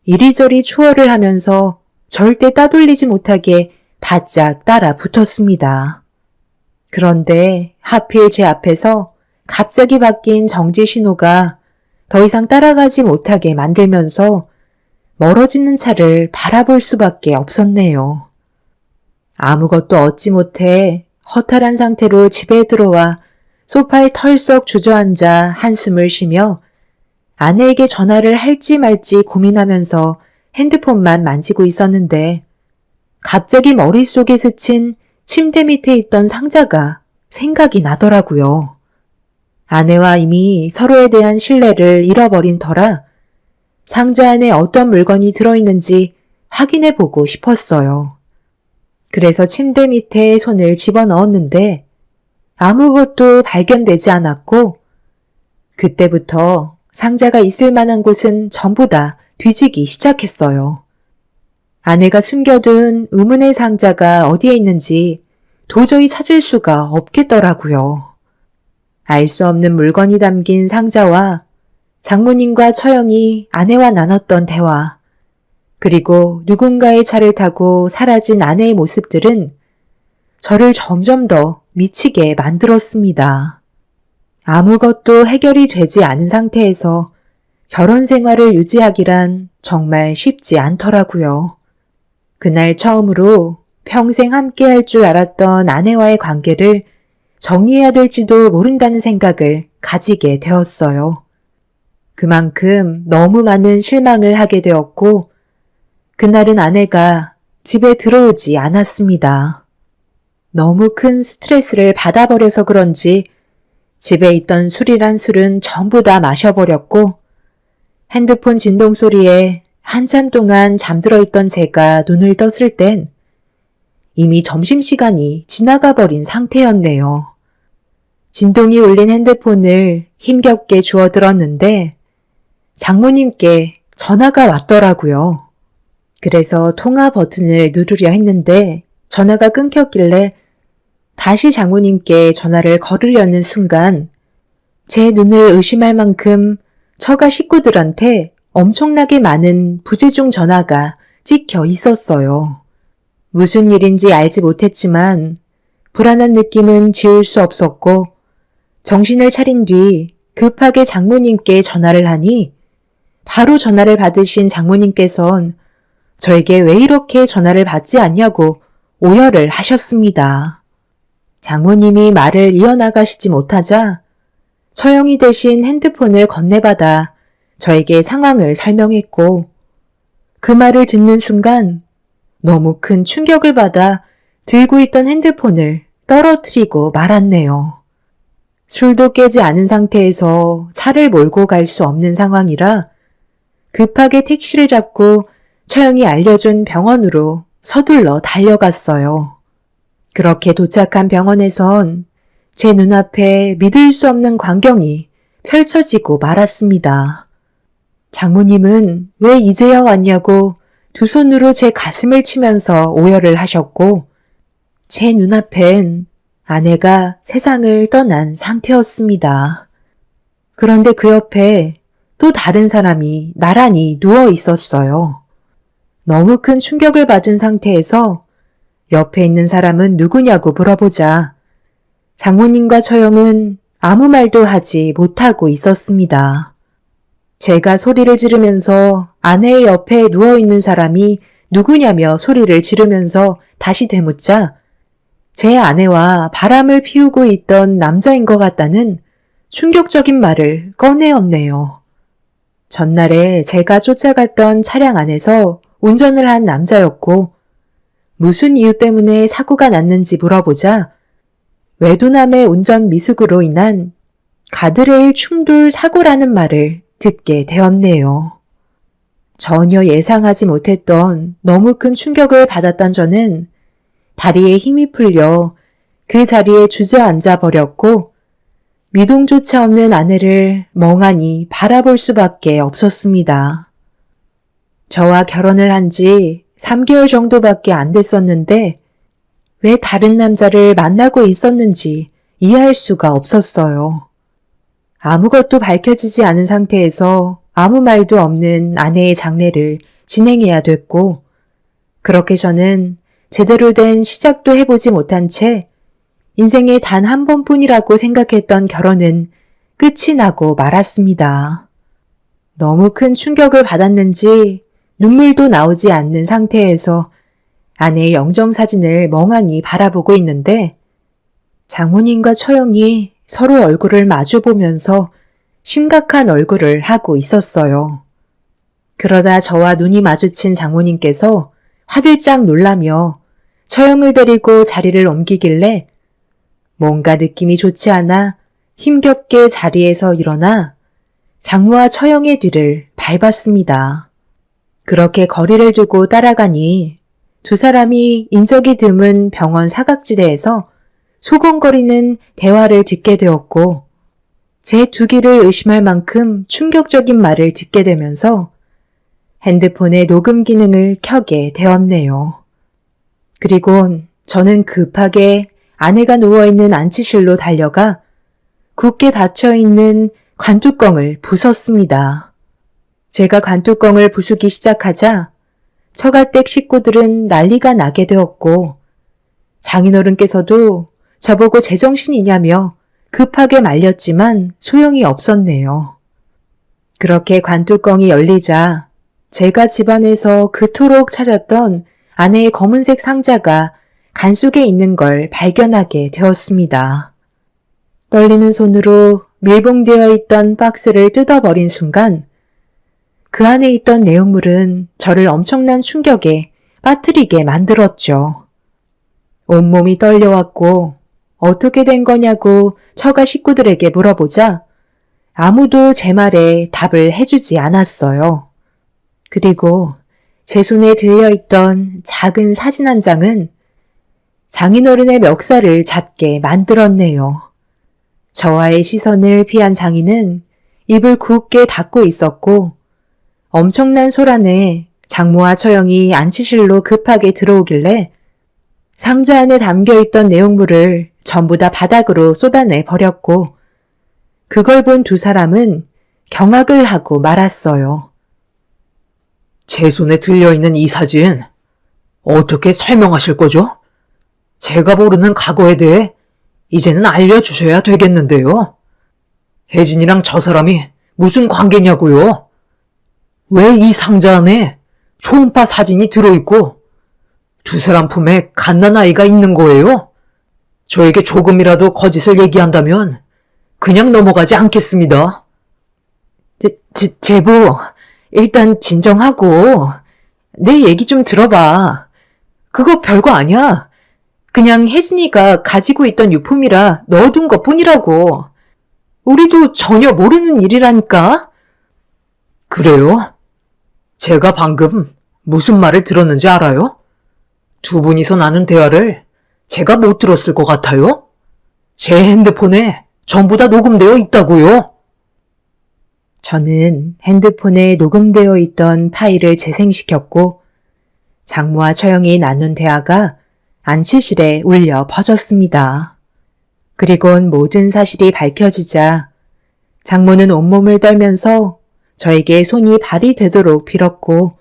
이리저리 추월을 하면서 절대 따돌리지 못하게 바짝 따라 붙었습니다. 그런데 하필 제 앞에서 갑자기 바뀐 정지 신호가 더 이상 따라가지 못하게 만들면서 멀어지는 차를 바라볼 수밖에 없었네요. 아무것도 얻지 못해 허탈한 상태로 집에 들어와 소파에 털썩 주저앉아 한숨을 쉬며 아내에게 전화를 할지 말지 고민하면서 핸드폰만 만지고 있었는데 갑자기 머릿속에 스친 침대 밑에 있던 상자가 생각이 나더라고요. 아내와 이미 서로에 대한 신뢰를 잃어버린 터라 상자 안에 어떤 물건이 들어있는지 확인해 보고 싶었어요. 그래서 침대 밑에 손을 집어넣었는데 아무것도 발견되지 않았고 그때부터 상자가 있을 만한 곳은 전부 다 뒤지기 시작했어요. 아내가 숨겨둔 의문의 상자가 어디에 있는지 도저히 찾을 수가 없겠더라고요. 알 수 없는 물건이 담긴 상자와 장모님과 처형이 아내와 나눴던 대화, 그리고 누군가의 차를 타고 사라진 아내의 모습들은 저를 점점 더 미치게 만들었습니다. 아무것도 해결이 되지 않은 상태에서 결혼 생활을 유지하기란 정말 쉽지 않더라고요. 그날 처음으로 평생 함께 할 줄 알았던 아내와의 관계를 정리해야 될지도 모른다는 생각을 가지게 되었어요. 그만큼 너무 많은 실망을 하게 되었고 그날은 아내가 집에 들어오지 않았습니다. 너무 큰 스트레스를 받아버려서 그런지 집에 있던 술이란 술은 전부 다 마셔버렸고 핸드폰 진동 소리에 한참 동안 잠들어 있던 제가 눈을 떴을 땐 이미 점심시간이 지나가 버린 상태였네요. 진동이 울린 핸드폰을 힘겹게 주워들었는데 장모님께 전화가 왔더라고요. 그래서 통화 버튼을 누르려 했는데 전화가 끊겼길래 다시 장모님께 전화를 걸으려는 순간 제 눈을 의심할 만큼 처가 식구들한테 엄청나게 많은 부재중 전화가 찍혀 있었어요. 무슨 일인지 알지 못했지만 불안한 느낌은 지울 수 없었고 정신을 차린 뒤 급하게 장모님께 전화를 하니 바로 전화를 받으신 장모님께선 저에게 왜 이렇게 전화를 받지 않냐고 오열을 하셨습니다. 장모님이 말을 이어나가시지 못하자 처형이 대신 핸드폰을 건네받아 저에게 상황을 설명했고 그 말을 듣는 순간 너무 큰 충격을 받아 들고 있던 핸드폰을 떨어뜨리고 말았네요. 술도 깨지 않은 상태에서 차를 몰고 갈 수 없는 상황이라 급하게 택시를 잡고 처형이 알려준 병원으로 서둘러 달려갔어요. 그렇게 도착한 병원에선 제 눈앞에 믿을 수 없는 광경이 펼쳐지고 말았습니다. 장모님은 왜 이제야 왔냐고 두 손으로 제 가슴을 치면서 오열을 하셨고, 제 눈앞엔 아내가 세상을 떠난 상태였습니다. 그런데 그 옆에 또 다른 사람이 나란히 누워 있었어요. 너무 큰 충격을 받은 상태에서 옆에 있는 사람은 누구냐고 물어보자 장모님과 처형은 아무 말도 하지 못하고 있었습니다. 제가 소리를 지르면서 아내의 옆에 누워있는 사람이 누구냐며 소리를 지르면서 다시 되묻자 제 아내와 바람을 피우고 있던 남자인 것 같다는 충격적인 말을 꺼내었네요. 전날에 제가 쫓아갔던 차량 안에서 운전을 한 남자였고 무슨 이유 때문에 사고가 났는지 물어보자 외도남의 운전 미숙으로 인한 가드레일 충돌 사고라는 말을 듣게 되었네요. 전혀 예상하지 못했던 너무 큰 충격을 받았던 저는 다리에 힘이 풀려 그 자리에 주저앉아 버렸고 미동조차 없는 아내를 멍하니 바라볼 수밖에 없었습니다. 저와 결혼을 한 지 3개월 정도밖에 안 됐었는데 왜 다른 남자를 만나고 있었는지 이해할 수가 없었어요. 아무것도 밝혀지지 않은 상태에서 아무 말도 없는 아내의 장례를 진행해야 됐고 그렇게 저는 제대로 된 시작도 해보지 못한 채 인생에 단 한 번뿐이라고 생각했던 결혼은 끝이 나고 말았습니다. 너무 큰 충격을 받았는지 눈물도 나오지 않는 상태에서 아내의 영정사진을 멍하니 바라보고 있는데 장모님과 처형이 서로 얼굴을 마주보면서 심각한 얼굴을 하고 있었어요. 그러다 저와 눈이 마주친 장모님께서 화들짝 놀라며 처형을 데리고 자리를 옮기길래 뭔가 느낌이 좋지 않아 힘겹게 자리에서 일어나 장모와 처형의 뒤를 밟았습니다. 그렇게 거리를 두고 따라가니 두 사람이 인적이 드문 병원 사각지대에서 소곤거리는 대화를 듣게 되었고 제 두 귀를 의심할 만큼 충격적인 말을 듣게 되면서 핸드폰의 녹음 기능을 켜게 되었네요. 그리고 저는 급하게 아내가 누워있는 안치실로 달려가 굳게 닫혀있는 관뚜껑을 부쉈습니다. 제가 관뚜껑을 부수기 시작하자 처가댁 식구들은 난리가 나게 되었고 장인어른께서도 저보고 제정신이냐며 급하게 말렸지만 소용이 없었네요. 그렇게 관뚜껑이 열리자 제가 집안에서 그토록 찾았던 아내의 검은색 상자가 간 속에 있는 걸 발견하게 되었습니다. 떨리는 손으로 밀봉되어 있던 박스를 뜯어버린 순간 그 안에 있던 내용물은 저를 엄청난 충격에 빠뜨리게 만들었죠. 온몸이 떨려왔고 어떻게 된 거냐고 처가 식구들에게 물어보자 아무도 제 말에 답을 해주지 않았어요. 그리고 제 손에 들려있던 작은 사진 한 장은 장인어른의 멱살을 잡게 만들었네요. 저와의 시선을 피한 장인은 입을 굳게 닫고 있었고 엄청난 소란에 장모와 처형이 안치실로 급하게 들어오길래 상자 안에 담겨있던 내용물을 전부 다 바닥으로 쏟아내 버렸고 그걸 본 두 사람은 경악을 하고 말았어요. 제 손에 들려있는 이 사진 어떻게 설명하실 거죠? 제가 모르는 과거에 대해 이제는 알려주셔야 되겠는데요. 혜진이랑 저 사람이 무슨 관계냐고요? 왜 이 상자 안에 초음파 사진이 들어있고 두 사람 품에 갓난아이가 있는 거예요? 저에게 조금이라도 거짓을 얘기한다면 그냥 넘어가지 않겠습니다. 제보, 일단 진정하고 내 얘기 좀 들어봐. 그거 별거 아니야. 그냥 혜진이가 가지고 있던 유품이라 넣어둔 것뿐이라고. 우리도 전혀 모르는 일이라니까. 그래요? 제가 방금 무슨 말을 들었는지 알아요? 두 분이서 나눈 대화를 제가 못 들었을 것 같아요? 제 핸드폰에 전부 다 녹음되어 있다고요? 저는 핸드폰에 녹음되어 있던 파일을 재생시켰고 장모와 처형이 나눈 대화가 안치실에 울려 퍼졌습니다. 그리곤 모든 사실이 밝혀지자 장모는 온몸을 떨면서 저에게 손이 발이 되도록 빌었고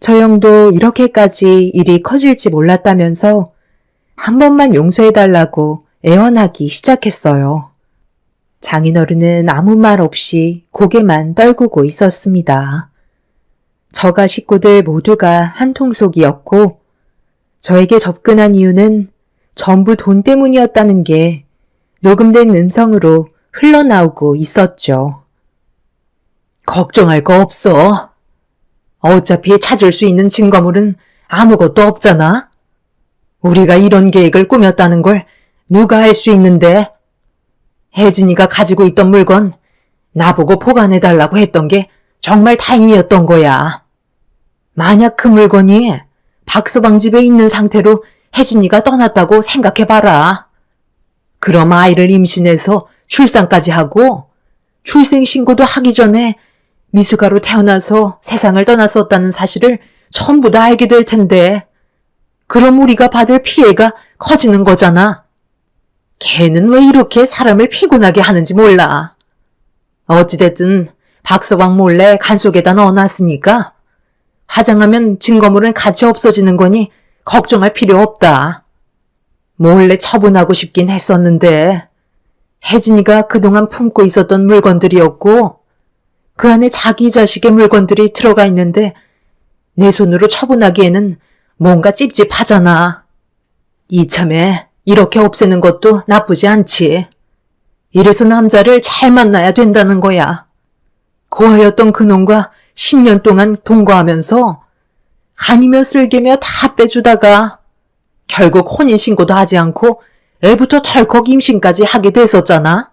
처형도 이렇게까지 일이 커질지 몰랐다면서 한 번만 용서해달라고 애원하기 시작했어요. 장인어른은 아무 말 없이 고개만 떨구고 있었습니다. 저가 식구들 모두가 한통속이었고 저에게 접근한 이유는 전부 돈 때문이었다는 게 녹음된 음성으로 흘러나오고 있었죠. 걱정할 거 없어. 어차피 찾을 수 있는 증거물은 아무것도 없잖아. 우리가 이런 계획을 꾸몄다는 걸 누가 알 수 있는데? 혜진이가 가지고 있던 물건 나보고 보관해달라고 했던 게 정말 다행이었던 거야. 만약 그 물건이 박서방 집에 있는 상태로 혜진이가 떠났다고 생각해봐라. 그럼 아이를 임신해서 출산까지 하고 출생신고도 하기 전에 미숙아로 태어나서 세상을 떠났었다는 사실을 전부 다 알게 될 텐데 그럼 우리가 받을 피해가 커지는 거잖아. 걔는 왜 이렇게 사람을 피곤하게 하는지 몰라. 어찌됐든 박서방 몰래 간 속에다 넣어놨으니까 화장하면 증거물은 같이 없어지는 거니 걱정할 필요 없다. 몰래 처분하고 싶긴 했었는데 혜진이가 그동안 품고 있었던 물건들이었고 그 안에 자기 자식의 물건들이 들어가 있는데 내 손으로 처분하기에는 뭔가 찝찝하잖아. 이참에 이렇게 없애는 것도 나쁘지 않지. 이래서 남자를 잘 만나야 된다는 거야. 고아였던 그놈과 10년 동안 동거하면서 간이며 쓸개며 다 빼주다가 결국 혼인신고도 하지 않고 애부터 덜컥 임신까지 하게 됐었잖아.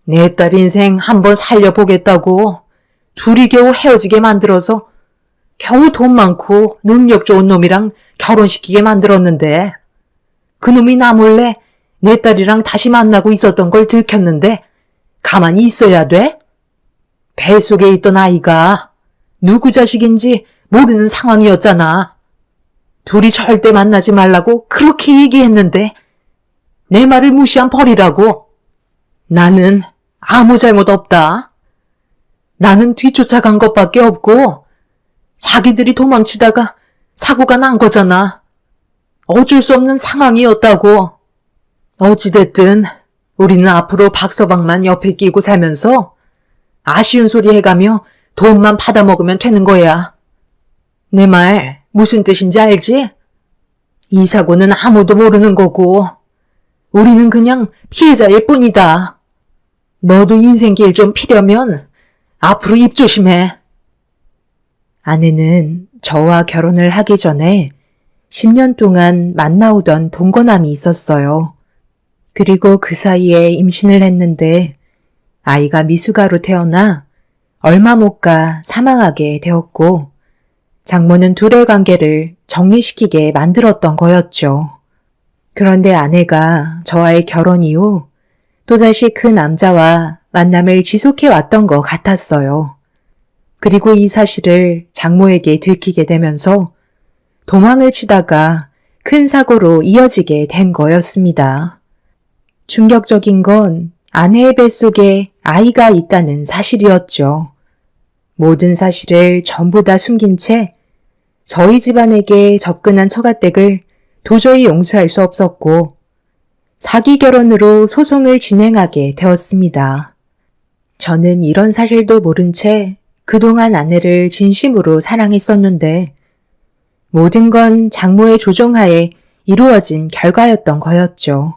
내 딸 인생 한번 살려보겠다고 둘이 겨우 헤어지게 만들어서 겨우 돈 많고 능력 좋은 놈이랑 결혼시키게 만들었는데 그놈이 나 몰래 내 딸이랑 다시 만나고 있었던 걸 들켰는데 가만히 있어야 돼? 뱃속에 있던 아이가 누구 자식인지 모르는 상황이었잖아. 둘이 절대 만나지 말라고 그렇게 얘기했는데 내 말을 무시한 벌이라고. 나는 아무 잘못 없다. 나는 뒤쫓아간 것밖에 없고 자기들이 도망치다가 사고가 난 거잖아. 어쩔 수 없는 상황이었다고. 어찌됐든 우리는 앞으로 박서방만 옆에 끼고 살면서 아쉬운 소리 해가며 돈만 받아먹으면 되는 거야. 내 말 무슨 뜻인지 알지? 이 사고는 아무도 모르는 거고 우리는 그냥 피해자일 뿐이다. 너도 인생길 좀 피려면 앞으로 입 조심해. 아내는 저와 결혼을 하기 전에 10년 동안 만나오던 동거남이 있었어요. 그리고 그 사이에 임신을 했는데 아이가 미숙아로 태어나 얼마 못 가 사망하게 되었고 장모는 둘의 관계를 정리시키게 만들었던 거였죠. 그런데 아내가 저와의 결혼 이후 또다시 그 남자와 만남을 지속해왔던 것 같았어요. 그리고 이 사실을 장모에게 들키게 되면서 도망을 치다가 큰 사고로 이어지게 된 거였습니다. 충격적인 건 아내의 뱃속에 아이가 있다는 사실이었죠. 모든 사실을 전부 다 숨긴 채 저희 집안에게 접근한 처가댁을 도저히 용서할 수 없었고 사기 결혼으로 소송을 진행하게 되었습니다. 저는 이런 사실도 모른 채 그동안 아내를 진심으로 사랑했었는데 모든 건 장모의 조종하에 이루어진 결과였던 거였죠.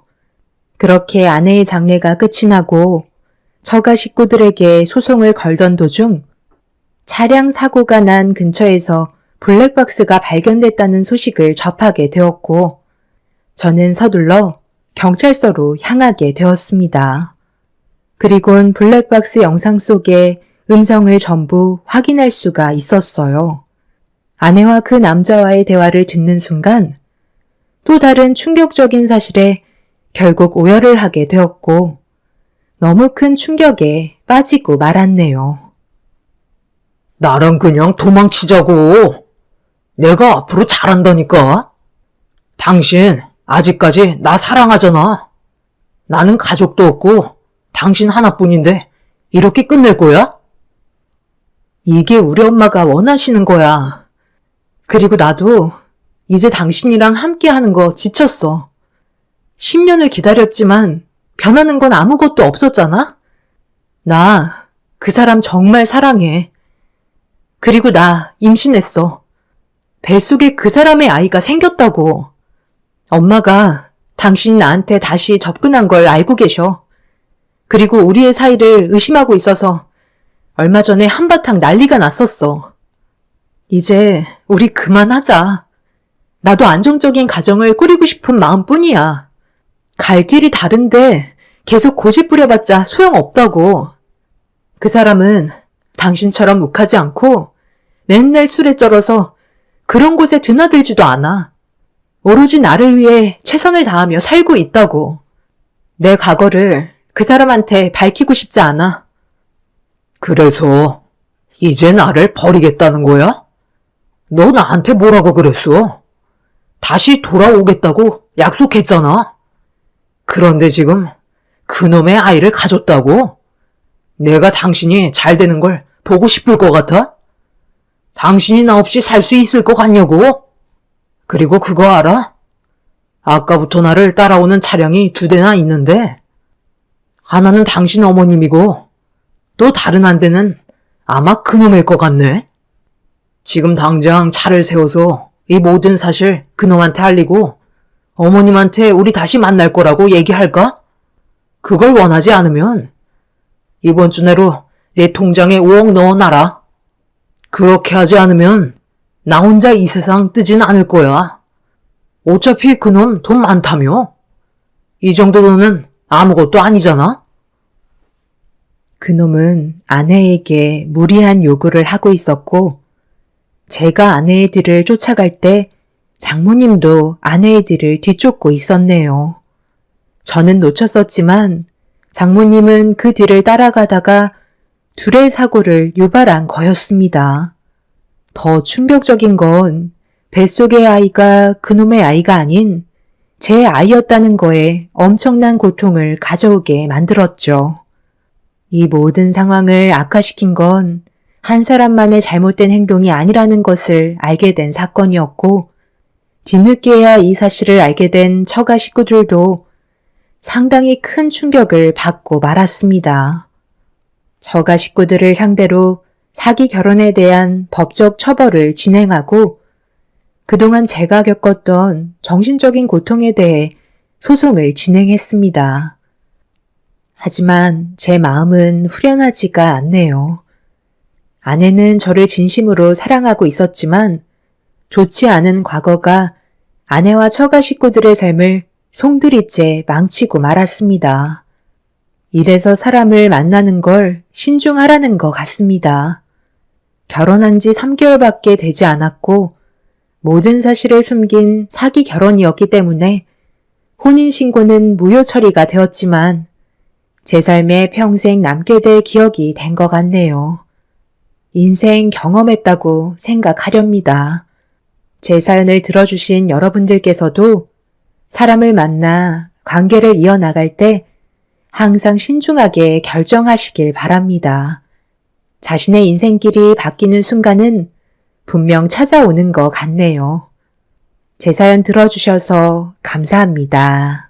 그렇게 아내의 장례가 끝이 나고 처가 식구들에게 소송을 걸던 도중 차량 사고가 난 근처에서 블랙박스가 발견됐다는 소식을 접하게 되었고 저는 서둘러 경찰서로 향하게 되었습니다. 그리곤 블랙박스 영상 속의 음성을 전부 확인할 수가 있었어요. 아내와 그 남자와의 대화를 듣는 순간 또 다른 충격적인 사실에 결국 오열을 하게 되었고 너무 큰 충격에 빠지고 말았네요. 나랑 그냥 도망치자고. 내가 앞으로 잘한다니까. 당신 아직까지 나 사랑하잖아. 나는 가족도 없고 당신 하나뿐인데 이렇게 끝낼 거야? 이게 우리 엄마가 원하시는 거야. 그리고 나도 이제 당신이랑 함께 하는 거 지쳤어. 10년을 기다렸지만 변하는 건 아무것도 없었잖아? 나 그 사람 정말 사랑해. 그리고 나 임신했어. 뱃속에 그 사람의 아이가 생겼다고. 엄마가 당신이 나한테 다시 접근한 걸 알고 계셔. 그리고 우리의 사이를 의심하고 있어서 얼마 전에 한바탕 난리가 났었어. 이제 우리 그만하자. 나도 안정적인 가정을 꾸리고 싶은 마음뿐이야. 갈 길이 다른데 계속 고집 부려봤자 소용없다고. 그 사람은 당신처럼 욱하지 않고 맨날 술에 쩔어서 그런 곳에 드나들지도 않아. 오로지 나를 위해 최선을 다하며 살고 있다고. 내 과거를 그 사람한테 밝히고 싶지 않아. 그래서 이제 나를 버리겠다는 거야? 너 나한테 뭐라고 그랬어? 다시 돌아오겠다고 약속했잖아. 그런데 지금 그놈의 아이를 가졌다고? 내가 당신이 잘 되는 걸 보고 싶을 것 같아? 당신이 나 없이 살 수 있을 것 같냐고? 그리고 그거 알아? 아까부터 나를 따라오는 차량이 2대나 있는데 하나는 당신 어머님이고 또 다른 한 대는 아마 그놈일 것 같네. 지금 당장 차를 세워서 이 모든 사실 그놈한테 알리고 어머님한테 우리 다시 만날 거라고 얘기할까? 그걸 원하지 않으면 이번 주 내로 내 통장에 5억 넣어놔라. 그렇게 하지 않으면 나 혼자 이 세상 뜨진 않을 거야. 어차피 그놈 돈 많다며. 이 정도 돈은 아무것도 아니잖아. 그놈은 아내에게 무리한 요구를 하고 있었고, 제가 아내의 뒤를 쫓아갈 때 장모님도 아내의 뒤를 뒤쫓고 있었네요. 저는 놓쳤었지만 장모님은 그 뒤를 따라가다가 둘의 사고를 유발한 거였습니다. 더 충격적인 건 뱃속의 아이가 그놈의 아이가 아닌 제 아이였다는 거에 엄청난 고통을 가져오게 만들었죠. 이 모든 상황을 악화시킨 건 한 사람만의 잘못된 행동이 아니라는 것을 알게 된 사건이었고, 뒤늦게야 이 사실을 알게 된 처가 식구들도 상당히 큰 충격을 받고 말았습니다. 처가 식구들을 상대로 사기 결혼에 대한 법적 처벌을 진행하고 그동안 제가 겪었던 정신적인 고통에 대해 소송을 진행했습니다. 하지만 제 마음은 후련하지가 않네요. 아내는 저를 진심으로 사랑하고 있었지만 좋지 않은 과거가 아내와 처가 식구들의 삶을 송두리째 망치고 말았습니다. 이래서 사람을 만나는 걸 신중하라는 것 같습니다. 결혼한 지 3개월밖에 되지 않았고 모든 사실을 숨긴 사기 결혼이었기 때문에 혼인신고는 무효 처리가 되었지만 제 삶에 평생 남게 될 기억이 된 것 같네요. 인생 경험했다고 생각하렵니다. 제 사연을 들어주신 여러분들께서도 사람을 만나 관계를 이어나갈 때 항상 신중하게 결정하시길 바랍니다. 자신의 인생길이 바뀌는 순간은 분명 찾아오는 것 같네요. 제 사연 들어주셔서 감사합니다.